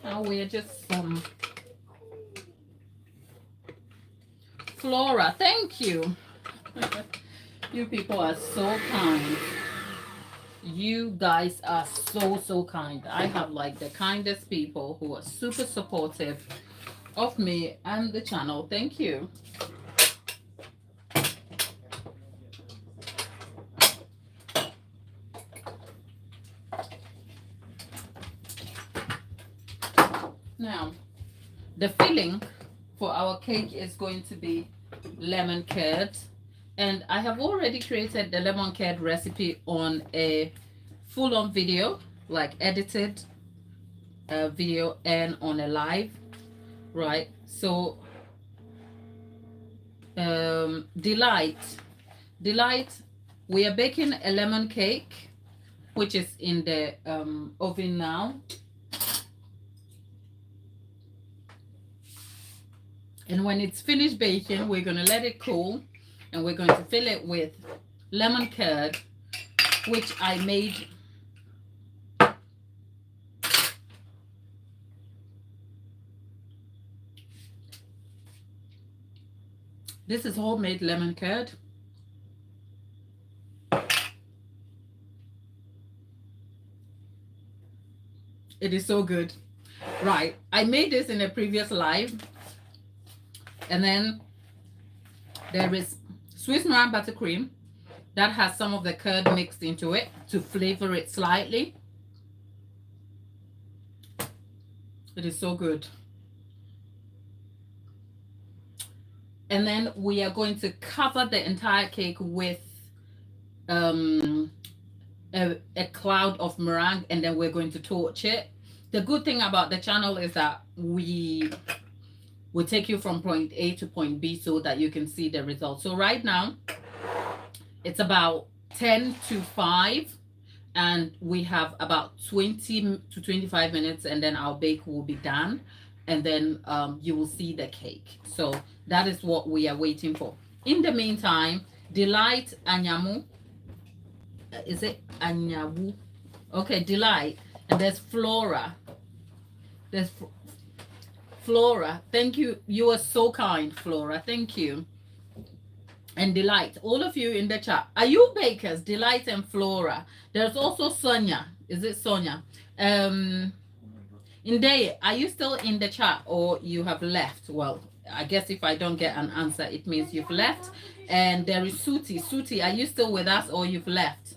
Now we're just Flora, thank you. You people are so kind. You guys are so kind. I have like the kindest people who are super supportive of me and the channel. Thank you. The filling for our cake is going to be lemon curd, and I have already created the lemon curd recipe on a full-on video, like edited video, and on a live, right? So delight, we are baking a lemon cake, which is in the oven now. And when it's finished baking, we're going to let it cool, and we're going to fill it with lemon curd, which I made this is homemade lemon curd. It is so good. Right, I made this in a previous live. And then there is Swiss meringue buttercream that has some of the curd mixed into it to flavor it slightly. It is so good. And then we are going to cover the entire cake with a cloud of meringue, and then we're going to torch it. The good thing about the channel is that we will take you from point A to point B so that you can see the results. So right now, it's about 10 to 5, and we have about 20 to 25 minutes, and then our bake will be done, and then you will see the cake. So that is what we are waiting for. In the meantime, Delight Anyamu, is it Anyawu? Okay, Delight, and there's Flora. There's Flora, thank you. You are so kind, Flora. Thank you. And Delight, all of you in the chat. Are you bakers? Delight and Flora. There's also Sonia. Is it Sonia? Inde, are you still in the chat or you have left? Well, I guess if I don't get an answer, it means you've left. And there is Suti. Suti, are you still with us or you've left?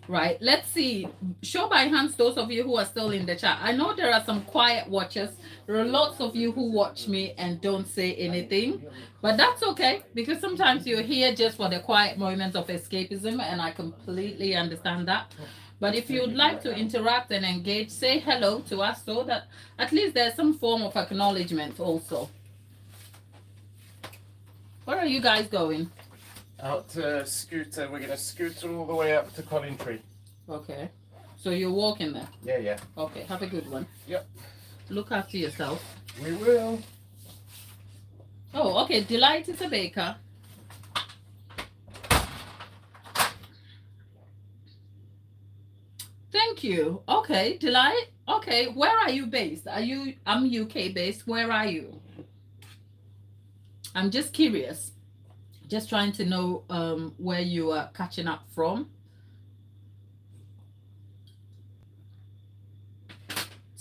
Right, let's see. Show by hands those of you who are still in the chat. I know there are some quiet watchers. There are lots of you who watch me and don't say anything, but that's okay, because sometimes you're here just for the quiet moments of escapism, and I completely understand that. But if you'd like to interact and engage, say hello to us so that at least there's some form of acknowledgement also. Where are you guys going? Out to Scooter. We're going to scooter all the way up to Collingtree. Okay. So you're walking there? Yeah, yeah. Okay, have a good one. Yep. Look after yourself. We will. Oh, okay. Delight is a baker. Thank you. Okay, Delight. Okay, where are you based? I'm UK based. Where are you? I'm just curious. Just trying to know where you are catching up from.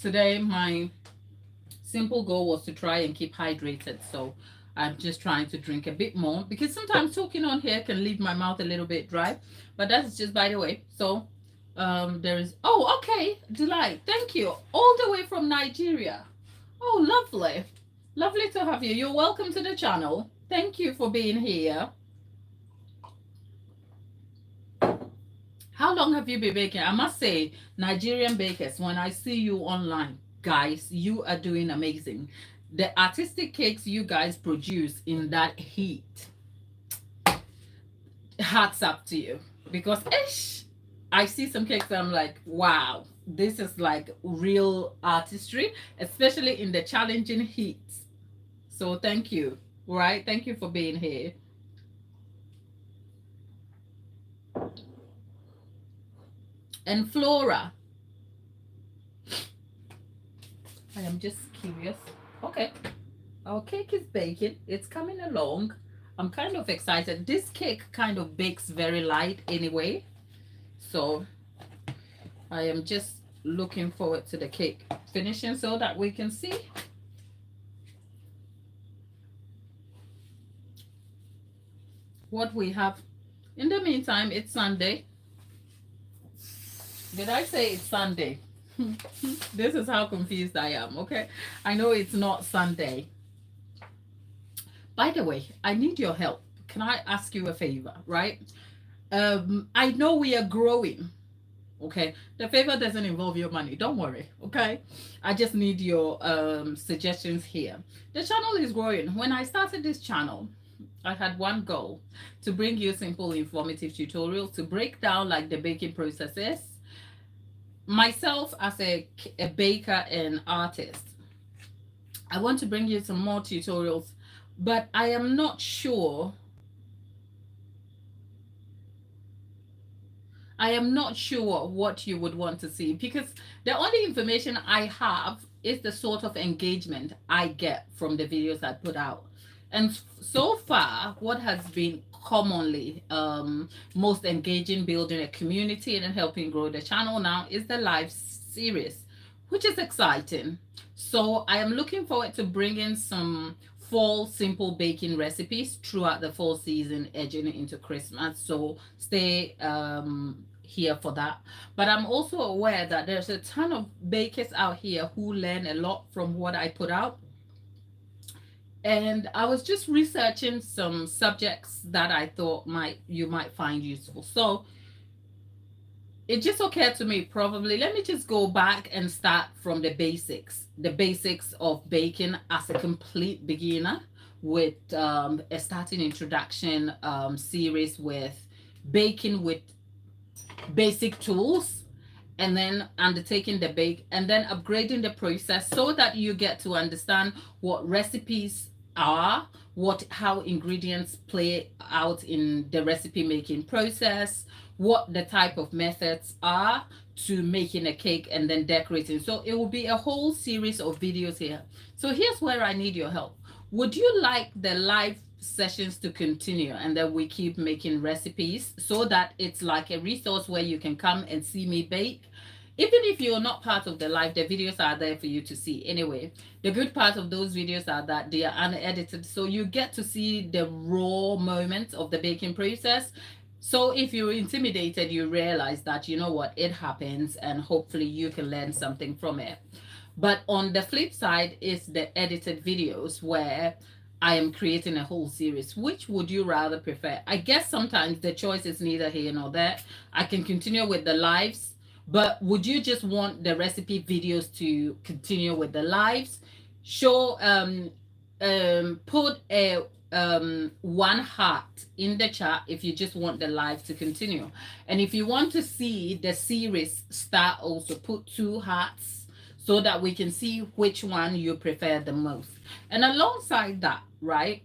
Today, my simple goal was to try and keep hydrated. So I'm just trying to drink a bit more, because sometimes talking on here can leave my mouth a little bit dry. But that's just by the way. So there is, oh, okay, Delight. Thank you. All the way from Nigeria. Oh, lovely. Lovely to have you. You're welcome to the channel. Thank you for being here. How long have you been baking? I must say, Nigerian bakers, when I see you online, guys, you are doing amazing. The artistic cakes you guys produce in that heat, hats up to you. Because I see some cakes that I'm like, wow, this is like real artistry, especially in the challenging heat. So thank you. Right, thank you for being here. And Flora, I am just curious. Okay, our cake is baking. It's coming along. I'm kind of excited. This cake kind of bakes very light anyway, so I am just looking forward to the cake finishing so that we can see. What we have. In the meantime, it's Sunday. Did I say it's Sunday? This is how confused I am, okay? I know it's not Sunday. By the way, I need your help. Can I ask you a favor, right? I know we are growing, okay? The favor doesn't involve your money. Don't worry, okay? I just need your suggestions here. The channel is growing. When I started this channel, I had one goal: to bring you simple, informative tutorials to break down like the baking processes. Myself as a baker and artist, I want to bring you some more tutorials, but I am not sure. I am not sure what you would want to see, because the only information I have is the sort of engagement I get from the videos I put out. And so far, what has been commonly most engaging, building a community and helping grow the channel now, is the live series, which is exciting. So I am looking forward to bringing some fall simple baking recipes throughout the fall season, edging into Christmas. So stay here for that. But I'm also aware that there's a ton of bakers out here who learn a lot from what I put out. And I was just researching some subjects that I thought you might find useful. So it just occurred to me, probably let me just go back and start from the basics of baking as a complete beginner, with a starting introduction series with baking with basic tools, and then undertaking the bake, and then upgrading the process so that you get to understand what recipes are, how ingredients play out in the recipe making process, what the type of methods are to making a cake and then decorating. So it will be a whole series of videos here. So here's where I need your help. Would you like the live sessions to continue, and then we keep making recipes so that it's like a resource where you can come and see me bake? Even if you're not part of the live, the videos are there for you to see anyway. The good part of those videos are that they are unedited, so you get to see the raw moments of the baking process. So if you're intimidated, you realize that, you know what, it happens, and hopefully you can learn something from it. But on the flip side is the edited videos, where I am creating a whole series. Which would you rather prefer? I guess sometimes the choice is neither here nor there. I can continue with the lives, but would you just want the recipe videos to continue with the lives? Show put a one heart in the chat if you just want the live to continue, and if you want to see the series start, also put 2 hearts so that we can see which one you prefer the most. And alongside that, right,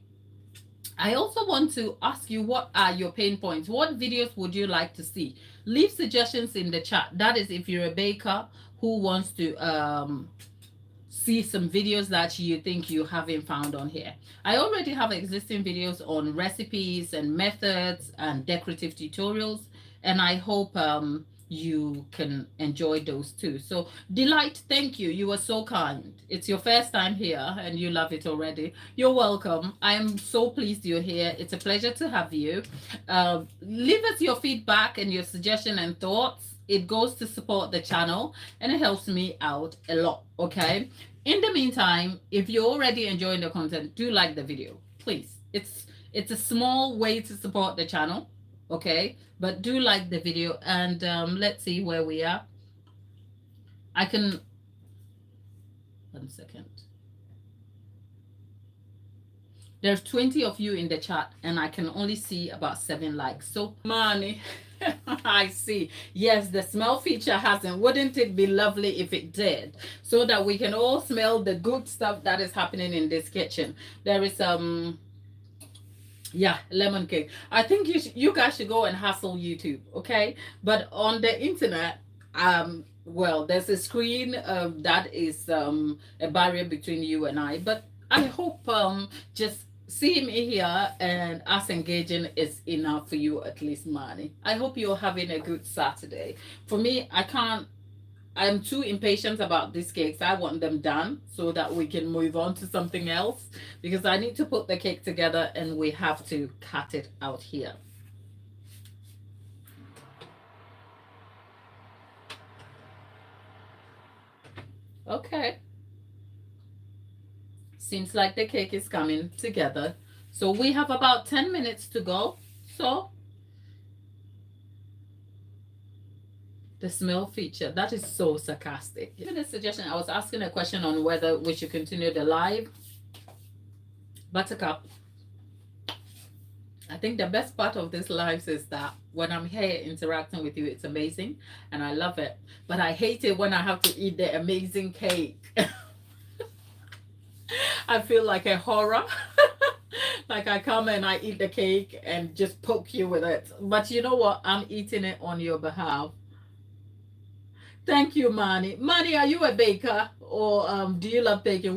I also want to ask you, what are your pain points? What videos would you like to see? Leave suggestions in the chat. That is if you're a baker who wants to see some videos that you think you haven't found on here. I already have existing videos on recipes and methods and decorative tutorials, and I hope you can enjoy those too. So Delight, thank you. You were so kind. It's your first time here and you love it already. You're welcome. I am so pleased you're here. It's a pleasure to have you. Leave us your feedback and your suggestion and thoughts. It goes to support the channel and it helps me out a lot, okay? In the meantime, if you're already enjoying the content, do like the video, please. It's a small way to support the channel, okay? But do like the video, and let's see where we are. I can, 1 second. There's 20 of you in the chat and I can only see about 7 likes. So money. I see. Yes, the smell feature hasn't. Wouldn't it be lovely if it did? So that we can all smell the good stuff that is happening in this kitchen. There is yeah, lemon cake. I think you guys should go and hustle YouTube, okay? But on the internet, well, there's a screen that is a barrier between you and I. But I hope just seeing me here and us engaging is enough for you, at least, Marnie. I hope you're having a good Saturday. For me, I'm too impatient about these cakes. I want them done so that we can move on to something else, because I need to put the cake together and we have to cut it out here. Okay. Seems like the cake is coming together. So we have about 10 minutes to go. So the smell feature, that is so sarcastic. Even a suggestion, I was asking a question on whether we should continue the live. Buttercup, I think the best part of this live is that when I'm here interacting with you, it's amazing and I love it. But I hate it when I have to eat the amazing cake. I feel like a horror. Like I come and I eat the cake and just poke you with it. But you know what? I'm eating it on your behalf. Thank you, Manny. Manny, are you a baker or do you love baking?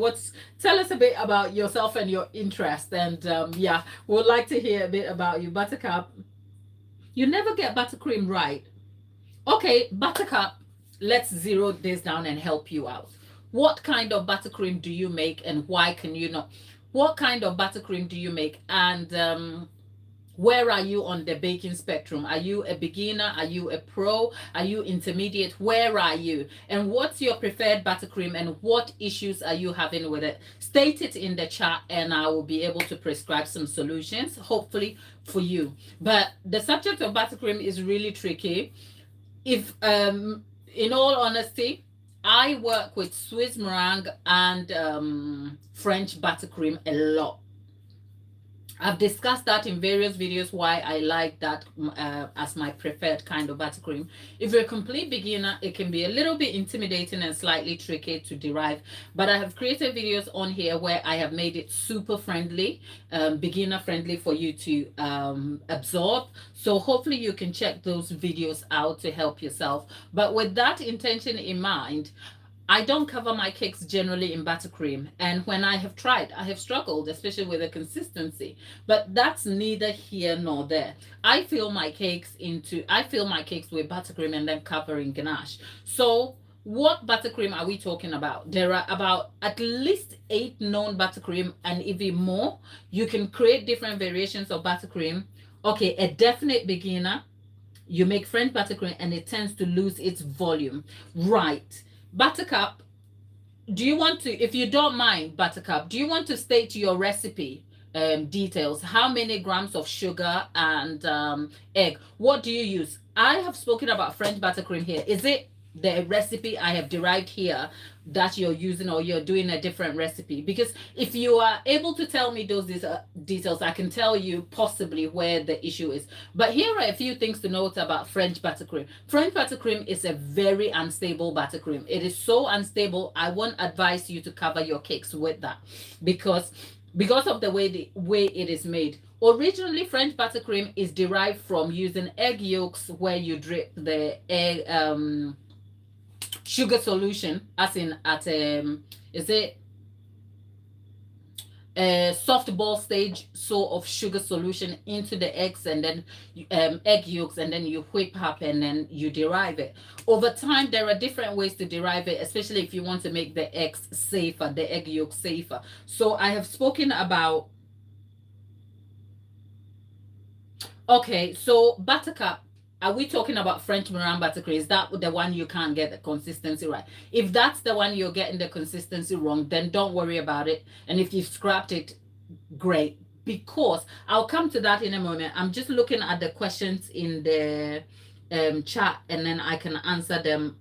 Tell us a bit about yourself and your interest. And yeah, we'd like to hear a bit about you. Buttercup, you never get buttercream right. Okay, Buttercup, let's zero this down and help you out. What kind of buttercream do you make and why can you not? What kind of buttercream do you make? And where are you on the baking spectrum? Are you a beginner? Are you a pro? Are you intermediate? Where are you? And what's your preferred buttercream and what issues are you having with it? State it in the chat and I will be able to prescribe some solutions, hopefully for you. But the subject of buttercream is really tricky. If, in all honesty, I work with Swiss meringue and French buttercream a lot. I've discussed that in various videos why I like that as my preferred kind of buttercream. If you're a complete beginner, it can be a little bit intimidating and slightly tricky to derive. But I have created videos on here where I have made it super friendly, beginner friendly for you to absorb. So hopefully you can check those videos out to help yourself. But with that intention in mind, I don't cover my cakes generally in buttercream. And when I have tried, I have struggled, especially with the consistency. But that's neither here nor there. I fill my cakes with buttercream and then cover in ganache. So what buttercream are we talking about? There are about at least 8 known buttercream and even more. You can create different variations of buttercream. Okay, a definite beginner, you make French buttercream and it tends to lose its volume. Right. Buttercup, do you want to, if you don't mind, Buttercup, do you want to state your recipe details? How many grams of sugar and egg? What do you use? I have spoken about French buttercream here. Is it the recipe I have derived here that you're using or you're doing a different recipe? Because if you are able to tell me those details, I can tell you possibly where the issue is. But here are a few things to note about French buttercream. French buttercream is a very unstable buttercream. It is so unstable, I won't advise you to cover your cakes with that because of the way it is made. Originally, French buttercream is derived from using egg yolks where you drip the egg sugar solution, as in at is it a soft ball stage sort of sugar solution into the eggs and then egg yolks, and then you whip up and then you derive it. Over time, there are different ways to derive it, especially if you want to make the eggs safer, the egg yolk safer. So I have spoken about. Okay, so Buttercup, are we talking about French meringue buttercream? Is that the one you can't get the consistency right? If that's the one you're getting the consistency wrong, then don't worry about it. And if you've scrapped it, great. Because I'll come to that in a moment. I'm just looking at the questions in the chat and then I can answer them.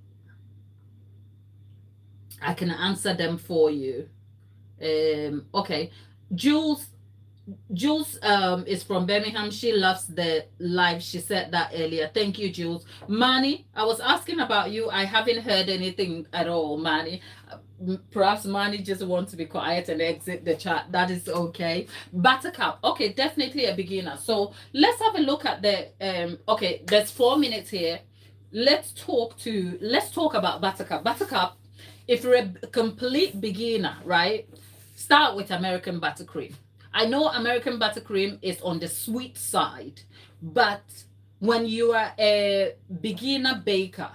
I can answer them for you. Okay. Jules is from Birmingham. She loves the live. She said that earlier. Thank you, Jules. Manny, I was asking about you. I haven't heard anything at all, Manny. Perhaps Manny just wants to be quiet and exit the chat. That is okay. Buttercup. Okay, definitely a beginner. So let's have a look at the okay, there's 4 minutes here. Let's talk about Buttercup. Buttercup, if you're a complete beginner, right? Start with American buttercream. I know American buttercream is on the sweet side, but when you are a beginner baker,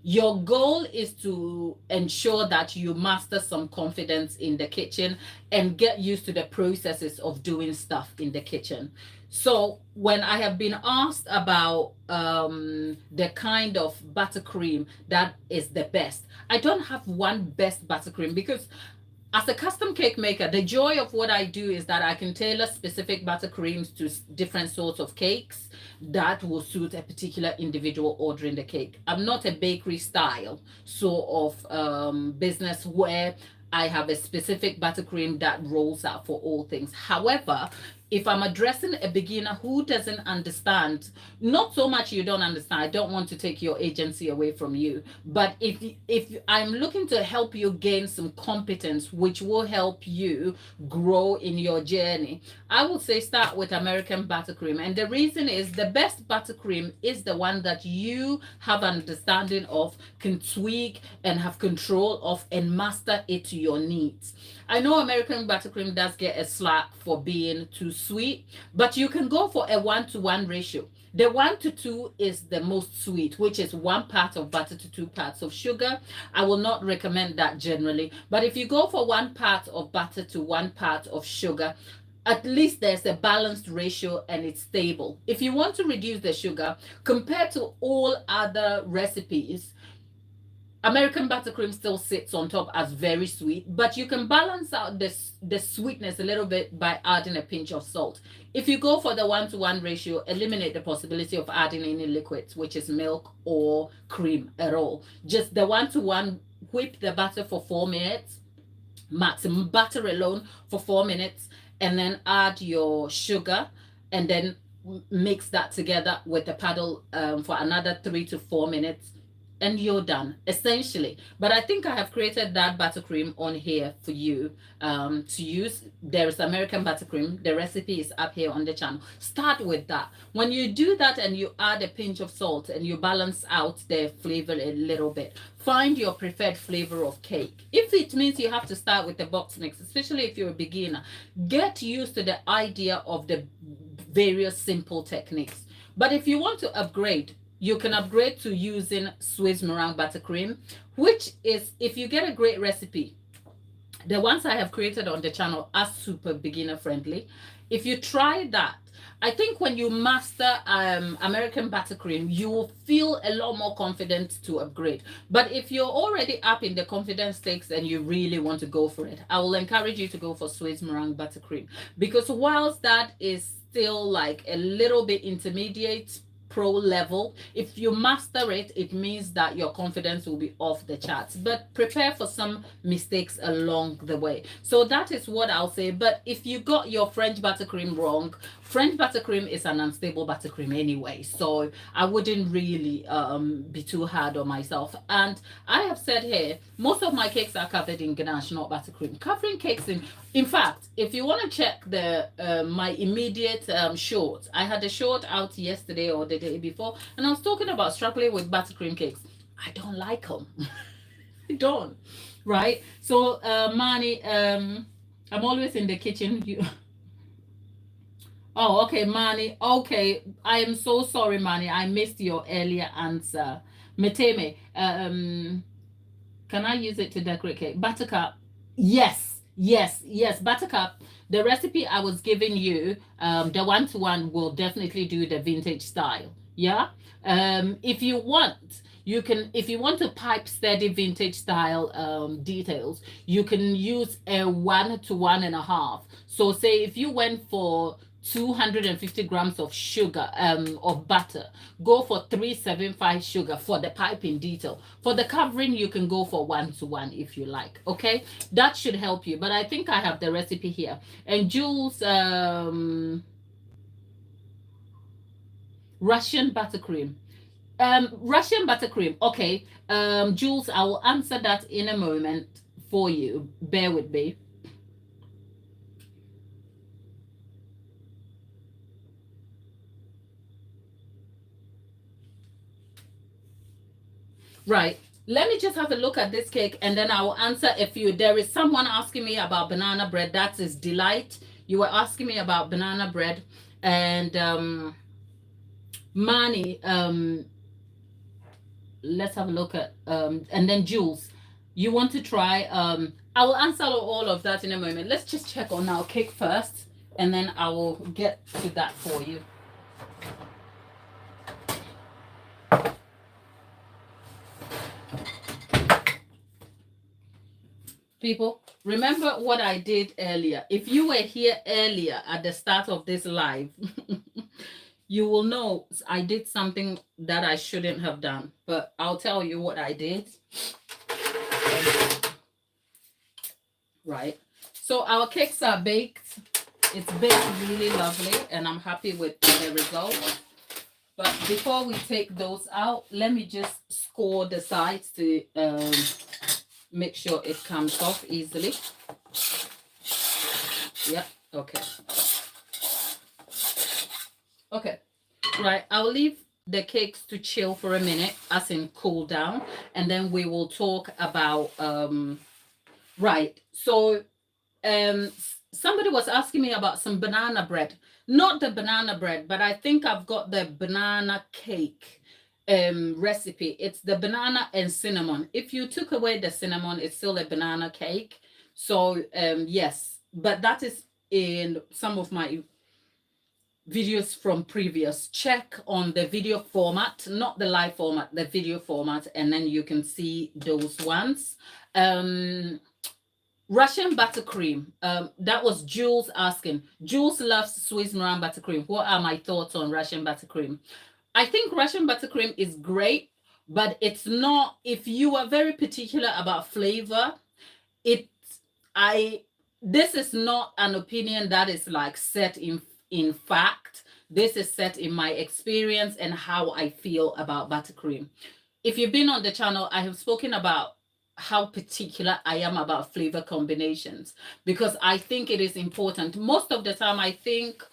Your goal is to ensure that you master some confidence in the kitchen and get used to the processes of doing stuff in the kitchen. So when I have been asked about the kind of buttercream that is the best, I don't have one best buttercream, because as a custom cake maker, the joy of what I do is that I can tailor specific buttercreams to different sorts of cakes that will suit a particular individual ordering the cake. I'm not a bakery style sort of business where I have a specific buttercream that rolls out for all things. However, if I'm addressing a beginner who doesn't understand, not so much you don't understand, I don't want to take your agency away from you, but if I'm looking to help you gain some competence which will help you grow in your journey, I would say start with American buttercream. And the reason is the best buttercream is the one that you have an understanding of, can tweak and have control of and master it to your needs. I know American buttercream does get a slap for being too sweet, but you can go for a 1-to-1 ratio. The 1-to-2 is the most sweet, which is 1 part of butter to 2 parts of sugar. I will not recommend that generally, but if you go for 1 part of butter to 1 part of sugar, at least there's a balanced ratio and it's stable. If you want to reduce the sugar, compared to all other recipes, American buttercream still sits on top as very sweet, but you can balance out the sweetness a little bit by adding a pinch of salt. If you go for the 1-to-1 ratio, eliminate the possibility of adding any liquids, which is milk or cream at all. Just the 1-to-1, whip the butter for 4 minutes, maximum butter alone for 4 minutes, and then add your sugar, and then mix that together with the paddle for another 3 to 4 minutes, and you're done essentially. But I think I have created that buttercream on here for you to use. There is American buttercream, the recipe is up here on the channel. Start with that. When you do that and you add a pinch of salt and you balance out the flavor a little bit, find your preferred flavor of cake. If it means you have to start with the box mix, especially if you're a beginner, get used to the idea of the various simple techniques. But if you want to upgrade, you can upgrade to using Swiss meringue buttercream, which is, if you get a great recipe, the ones I have created on the channel are super beginner friendly. If you try that, I think when you master American buttercream, you will feel a lot more confident to upgrade. But if you're already up in the confidence stakes and you really want to go for it, I will encourage you to go for Swiss meringue buttercream, because whilst that is still like a little bit intermediate, pro level, if you master it, it means that your confidence will be off the charts. But prepare for some mistakes along the way. So that is what I'll say. But if you got your French buttercream wrong, French buttercream is an unstable buttercream anyway, so I wouldn't really be too hard on myself. And I have said here, most of my cakes are covered in ganache, not buttercream. Covering cakes in fact, if you want to check the my immediate short, I had a short out yesterday or the day before, and I was talking about struggling with buttercream cakes. I don't like them. I don't, right? So Mani, I'm always in the kitchen. Oh, okay, Mani. Okay, I am so sorry, Mani. I missed your earlier answer. Meteme, can I use it to decorate cake? Buttercup. Yes, yes, yes. Buttercup. The recipe I was giving you, the 1-to-1 will definitely do the vintage style. Yeah. If you want, you can. If you want to pipe steady vintage style details, you can use a 1-to-1.5. So say if you went for 250 grams of sugar of butter, go for 375 sugar for the piping detail. For the covering, you can go for 1-to-1 if you like. Okay, that should help you. But I think I have the recipe here. And Jules, Russian buttercream. Russian buttercream. Okay, Jules, I will answer that in a moment for you. Bear with me. Right. Let me just have a look at this cake and then I will answer a few. There is someone asking me about banana bread. That is Delight. You were asking me about banana bread. And Mani, let's have a look at and then Jules, you want to try I will answer all of that in a moment. Let's just check on our cake first, and then I will get to that for you. People, remember what I did earlier. If you were here earlier at the start of this live, you will know I did something that I shouldn't have done, but I'll tell you what I did. Right. So our cakes are baked. It's baked really lovely, and I'm happy with the result. But before we take those out, let me just score the sides to make sure it comes off easily. Yeah, okay. Okay, right, I'll leave the cakes to chill for a minute, as in cool down, and then we will talk about, right, so somebody was asking me about some banana bread. Not the banana bread, but I think I've got the banana cake recipe. It's the banana and cinnamon. If you took away the cinnamon, it's still a banana cake. So yes, but that is in some of my videos from previous. Check on the video format, not the live format, the video format, and then you can see those ones. Russian buttercream. That was Jules asking. Jules loves Swiss meringue buttercream. What are my thoughts on Russian buttercream? I think Russian buttercream is great, but it's not, if you are very particular about flavor, this is not an opinion that is like set in fact. This is set in my experience and how I feel about buttercream. If you've been on the channel, I have spoken about how particular I am about flavor combinations, because I think it is important. Most of the time, I think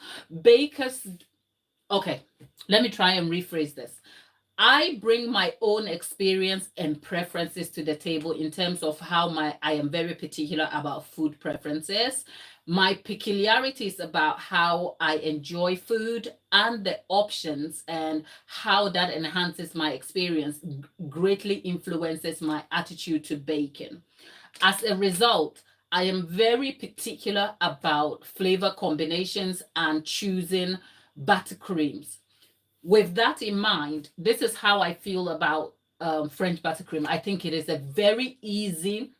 bakers, okay, let me try and rephrase this. I bring my own experience and preferences to the table in terms of how I am very particular about food preferences. My peculiarities about how I enjoy food and the options and how that enhances my experience greatly influences my attitude to baking. As a result, I am very particular about flavor combinations and choosing buttercreams. With that in mind, this is how I feel about French buttercream. I think it is a very easy,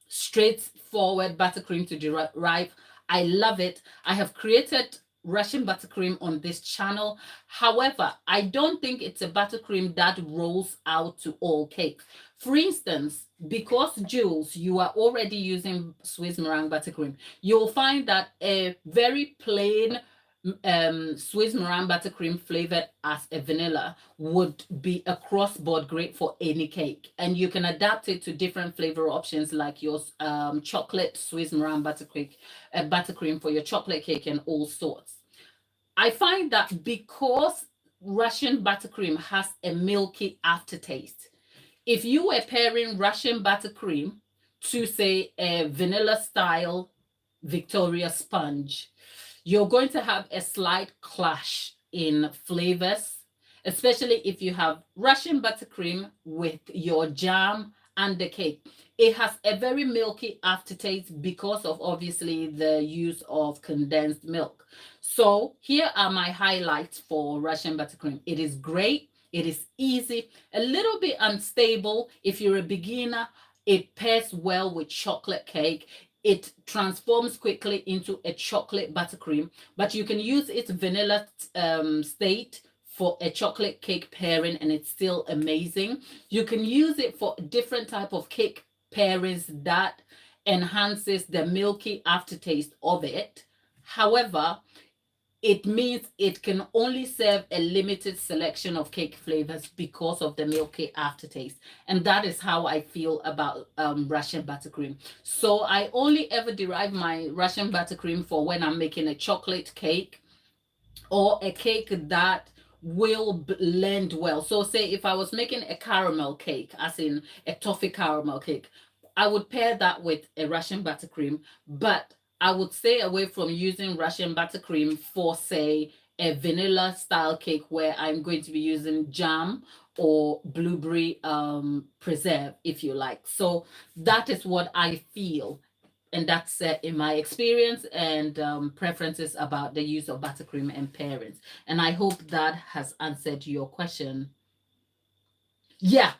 straightforward buttercream to derive. I love it. I have created Russian buttercream on this channel. However, I don't think it's a buttercream that rolls out to all cakes. For instance, because Jules, you are already using Swiss meringue buttercream, you'll find that a very plain Swiss meringue buttercream flavored as a vanilla would be across board great for any cake, and you can adapt it to different flavor options like your chocolate Swiss meringue buttercream for your chocolate cake and all sorts. I find that because Russian buttercream has a milky aftertaste, if you were pairing Russian buttercream to say a vanilla style Victoria sponge, you're going to have a slight clash in flavors, especially if you have Russian buttercream with your jam and the cake. It has a very milky aftertaste because of obviously the use of condensed milk. So here are my highlights for Russian buttercream. It is great. It is easy, a little bit unstable. If you're a beginner, it pairs well with chocolate cake. It transforms quickly into a chocolate buttercream, but you can use its vanilla state for a chocolate cake pairing and it's still amazing. You can use it for different type of cake pairings that enhances the milky aftertaste of it. However, it means it can only serve a limited selection of cake flavors because of the milky aftertaste. And that is how I feel about Russian buttercream. So I only ever derive my Russian buttercream for when I'm making a chocolate cake or a cake that will blend well. So say if I was making a caramel cake, as in a toffee caramel cake, I would pair that with a Russian buttercream, but I would stay away from using Russian buttercream for, say, a vanilla style cake where I'm going to be using jam or blueberry preserve, if you like. So that is what I feel, and that's in my experience and preferences about the use of buttercream and parents. And I hope that has answered your question. Yeah,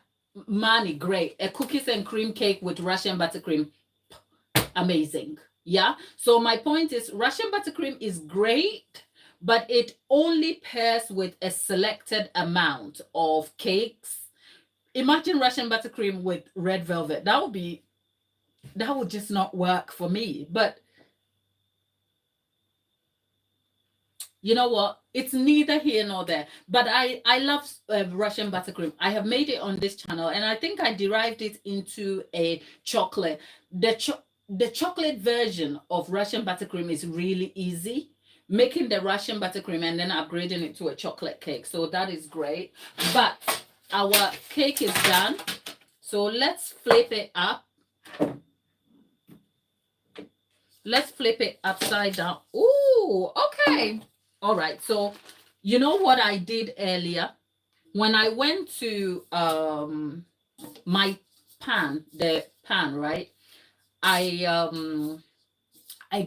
Manny, great. A cookies and cream cake with Russian buttercream, amazing. Yeah. So my point is, Russian buttercream is great, but it only pairs with a selected amount of cakes. Imagine Russian buttercream with red velvet. That would just not work for me. But you know what? It's neither here nor there. But I love Russian buttercream. I have made it on this channel, and I think I derived it into a chocolate. The chocolate version of Russian buttercream is really easy. Making the Russian buttercream and then upgrading it to a chocolate cake. So that is great. But our cake is done. So let's flip it up. Let's flip it upside down. Ooh, okay. All right. So you know what I did earlier? When I went to my the pan, right? I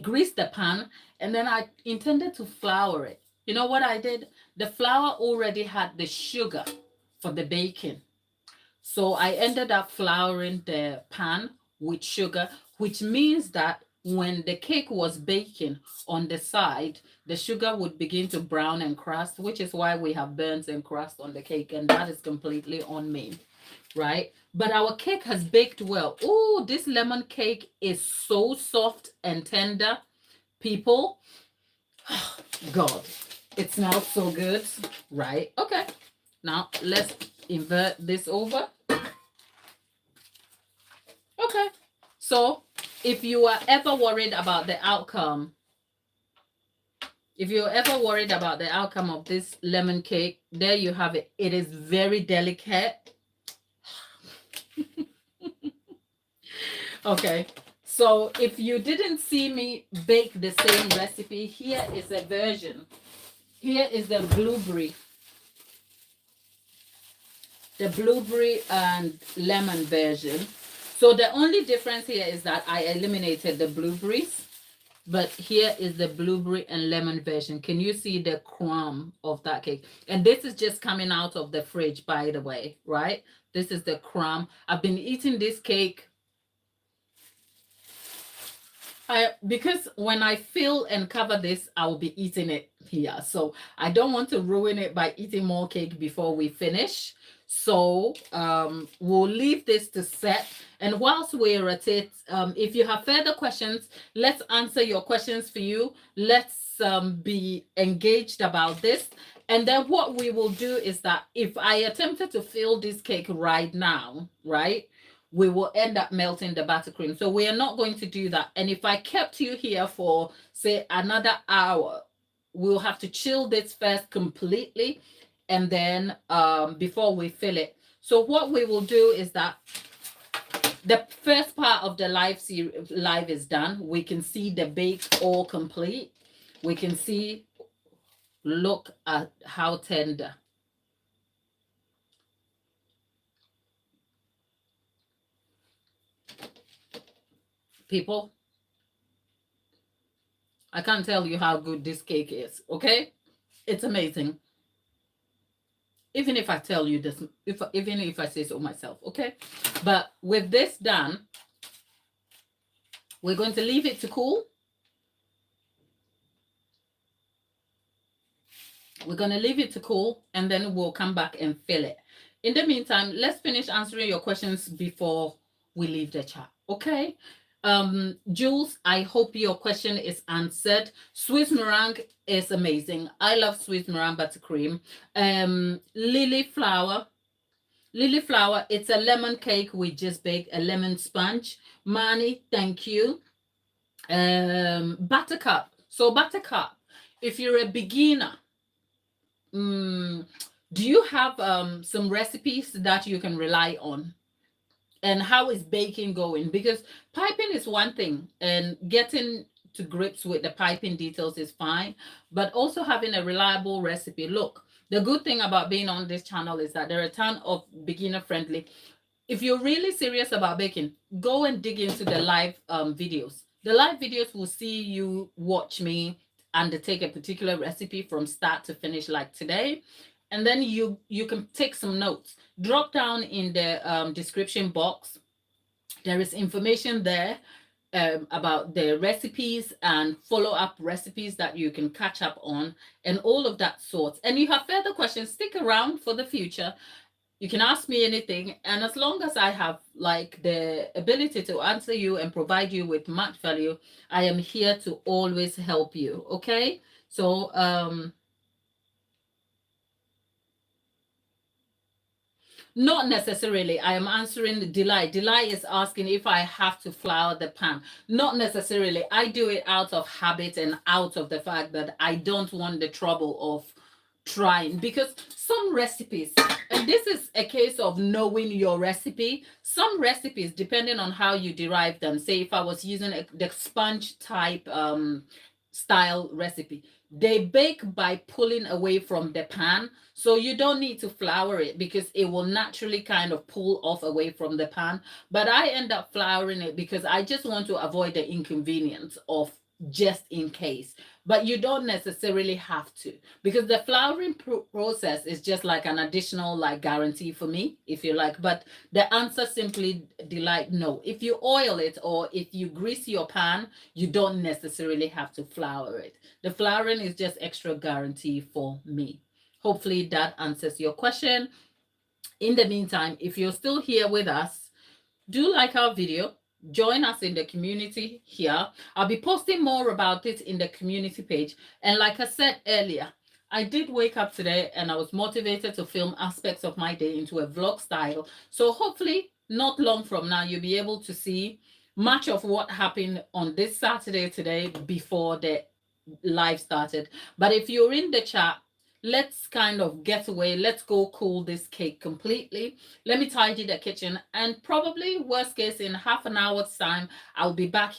greased the pan and then I intended to flour it. You know what I did? The flour already had the sugar for the baking. So I ended up flouring the pan with sugar, which means that when the cake was baking on the side, the sugar would begin to brown and crust, which is why we have burns and crust on the cake, and that is completely on me, right? But our cake has baked well. Oh, this lemon cake is so soft and tender, people. God, it smells so good, right? Okay, now let's invert this over. Okay, so if you are ever worried about the outcome, of this lemon cake, there you have it. It is very delicate. Okay, so if you didn't see me bake the same recipe, here is a version. Here is the blueberry and lemon version. So the only difference here is that I eliminated the blueberries, but here is the blueberry and lemon version. Can you see the crumb of that cake? And this is just coming out of the fridge, by the way, right? This is the crumb. I've been eating this cake because when I fill and cover this, I will be eating it here. So I don't want to ruin it by eating more cake before we finish. So we'll leave this to set. And whilst we're at it, if you have further questions, let's answer your questions for you. Let's be engaged about this. And then what we will do is that if I attempted to fill this cake right now, right, we will end up melting the buttercream. So we are not going to do that. And if I kept you here for, say, another hour, we'll have to chill this first completely, and then before we fill it. So what we will do is that the first part of the live is done. We can see the bake all complete. We can see, look at how tender. People, I can't tell you how good this cake is, okay? It's amazing. Even if I tell you this, even if I say so myself, okay? But with this done, we're going to leave it to cool. We're going to leave it to cool, and then we'll come back and fill it. In the meantime, let's finish answering your questions before we leave the chat, okay? Jules, I hope your question is answered. Swiss meringue is amazing. I love Swiss meringue buttercream. Lily flower, it's a lemon cake we just baked, a lemon sponge. Mani, thank you. Buttercup. So buttercup, if you're a beginner, do you have some recipes that you can rely on? And how is baking going? Because piping is one thing, and getting to grips with the piping details is fine, but also having a reliable recipe. Look, the good thing about being on this channel is that there are a ton of beginner friendly. If you're really serious about baking, go and dig into the live videos. The live videos will see you watch me undertake a particular recipe from start to finish, like today, and then you can take some notes. Drop down in the description box. There is information there about the recipes and follow-up recipes that you can catch up on and all of that sorts. And you have further questions, stick around for the future. You can ask me anything, and as long as I have like the ability to answer you and provide you with much value, I am here to always help you. Okay, so not necessarily. I am answering Delight. Delight is asking if I have to flour the pan. Not necessarily. I do it out of habit and out of the fact that I don't want the trouble of trying, because some recipes, and this is a case of knowing your recipe, some recipes, depending on how you derive them, say if I was using the sponge type style recipe, they bake by pulling away from the pan, so you don't need to flour it because it will naturally kind of pull off away from the pan. But I end up flouring it because I just want to avoid the inconvenience of just in case. But you don't necessarily have to, because the flouring process is just like an additional like guarantee for me, if you like. But the answer simply Delight, no. If you oil it or if you grease your pan, you don't necessarily have to flour it. The flouring is just extra guarantee for me. Hopefully that answers your question. In the meantime, if you're still here with us, do like our video. Join us in the community here. I'll be posting more about it in the community page. And like I said earlier, I did wake up today and I was motivated to film aspects of my day into a vlog style. So hopefully not long from now, you'll be able to see much of what happened on this Saturday today before the live started. But if you're in the chat, let's kind of get away. Let's go cool this cake completely. Let me tidy the kitchen, and probably worst case in half an hour's time, I'll be back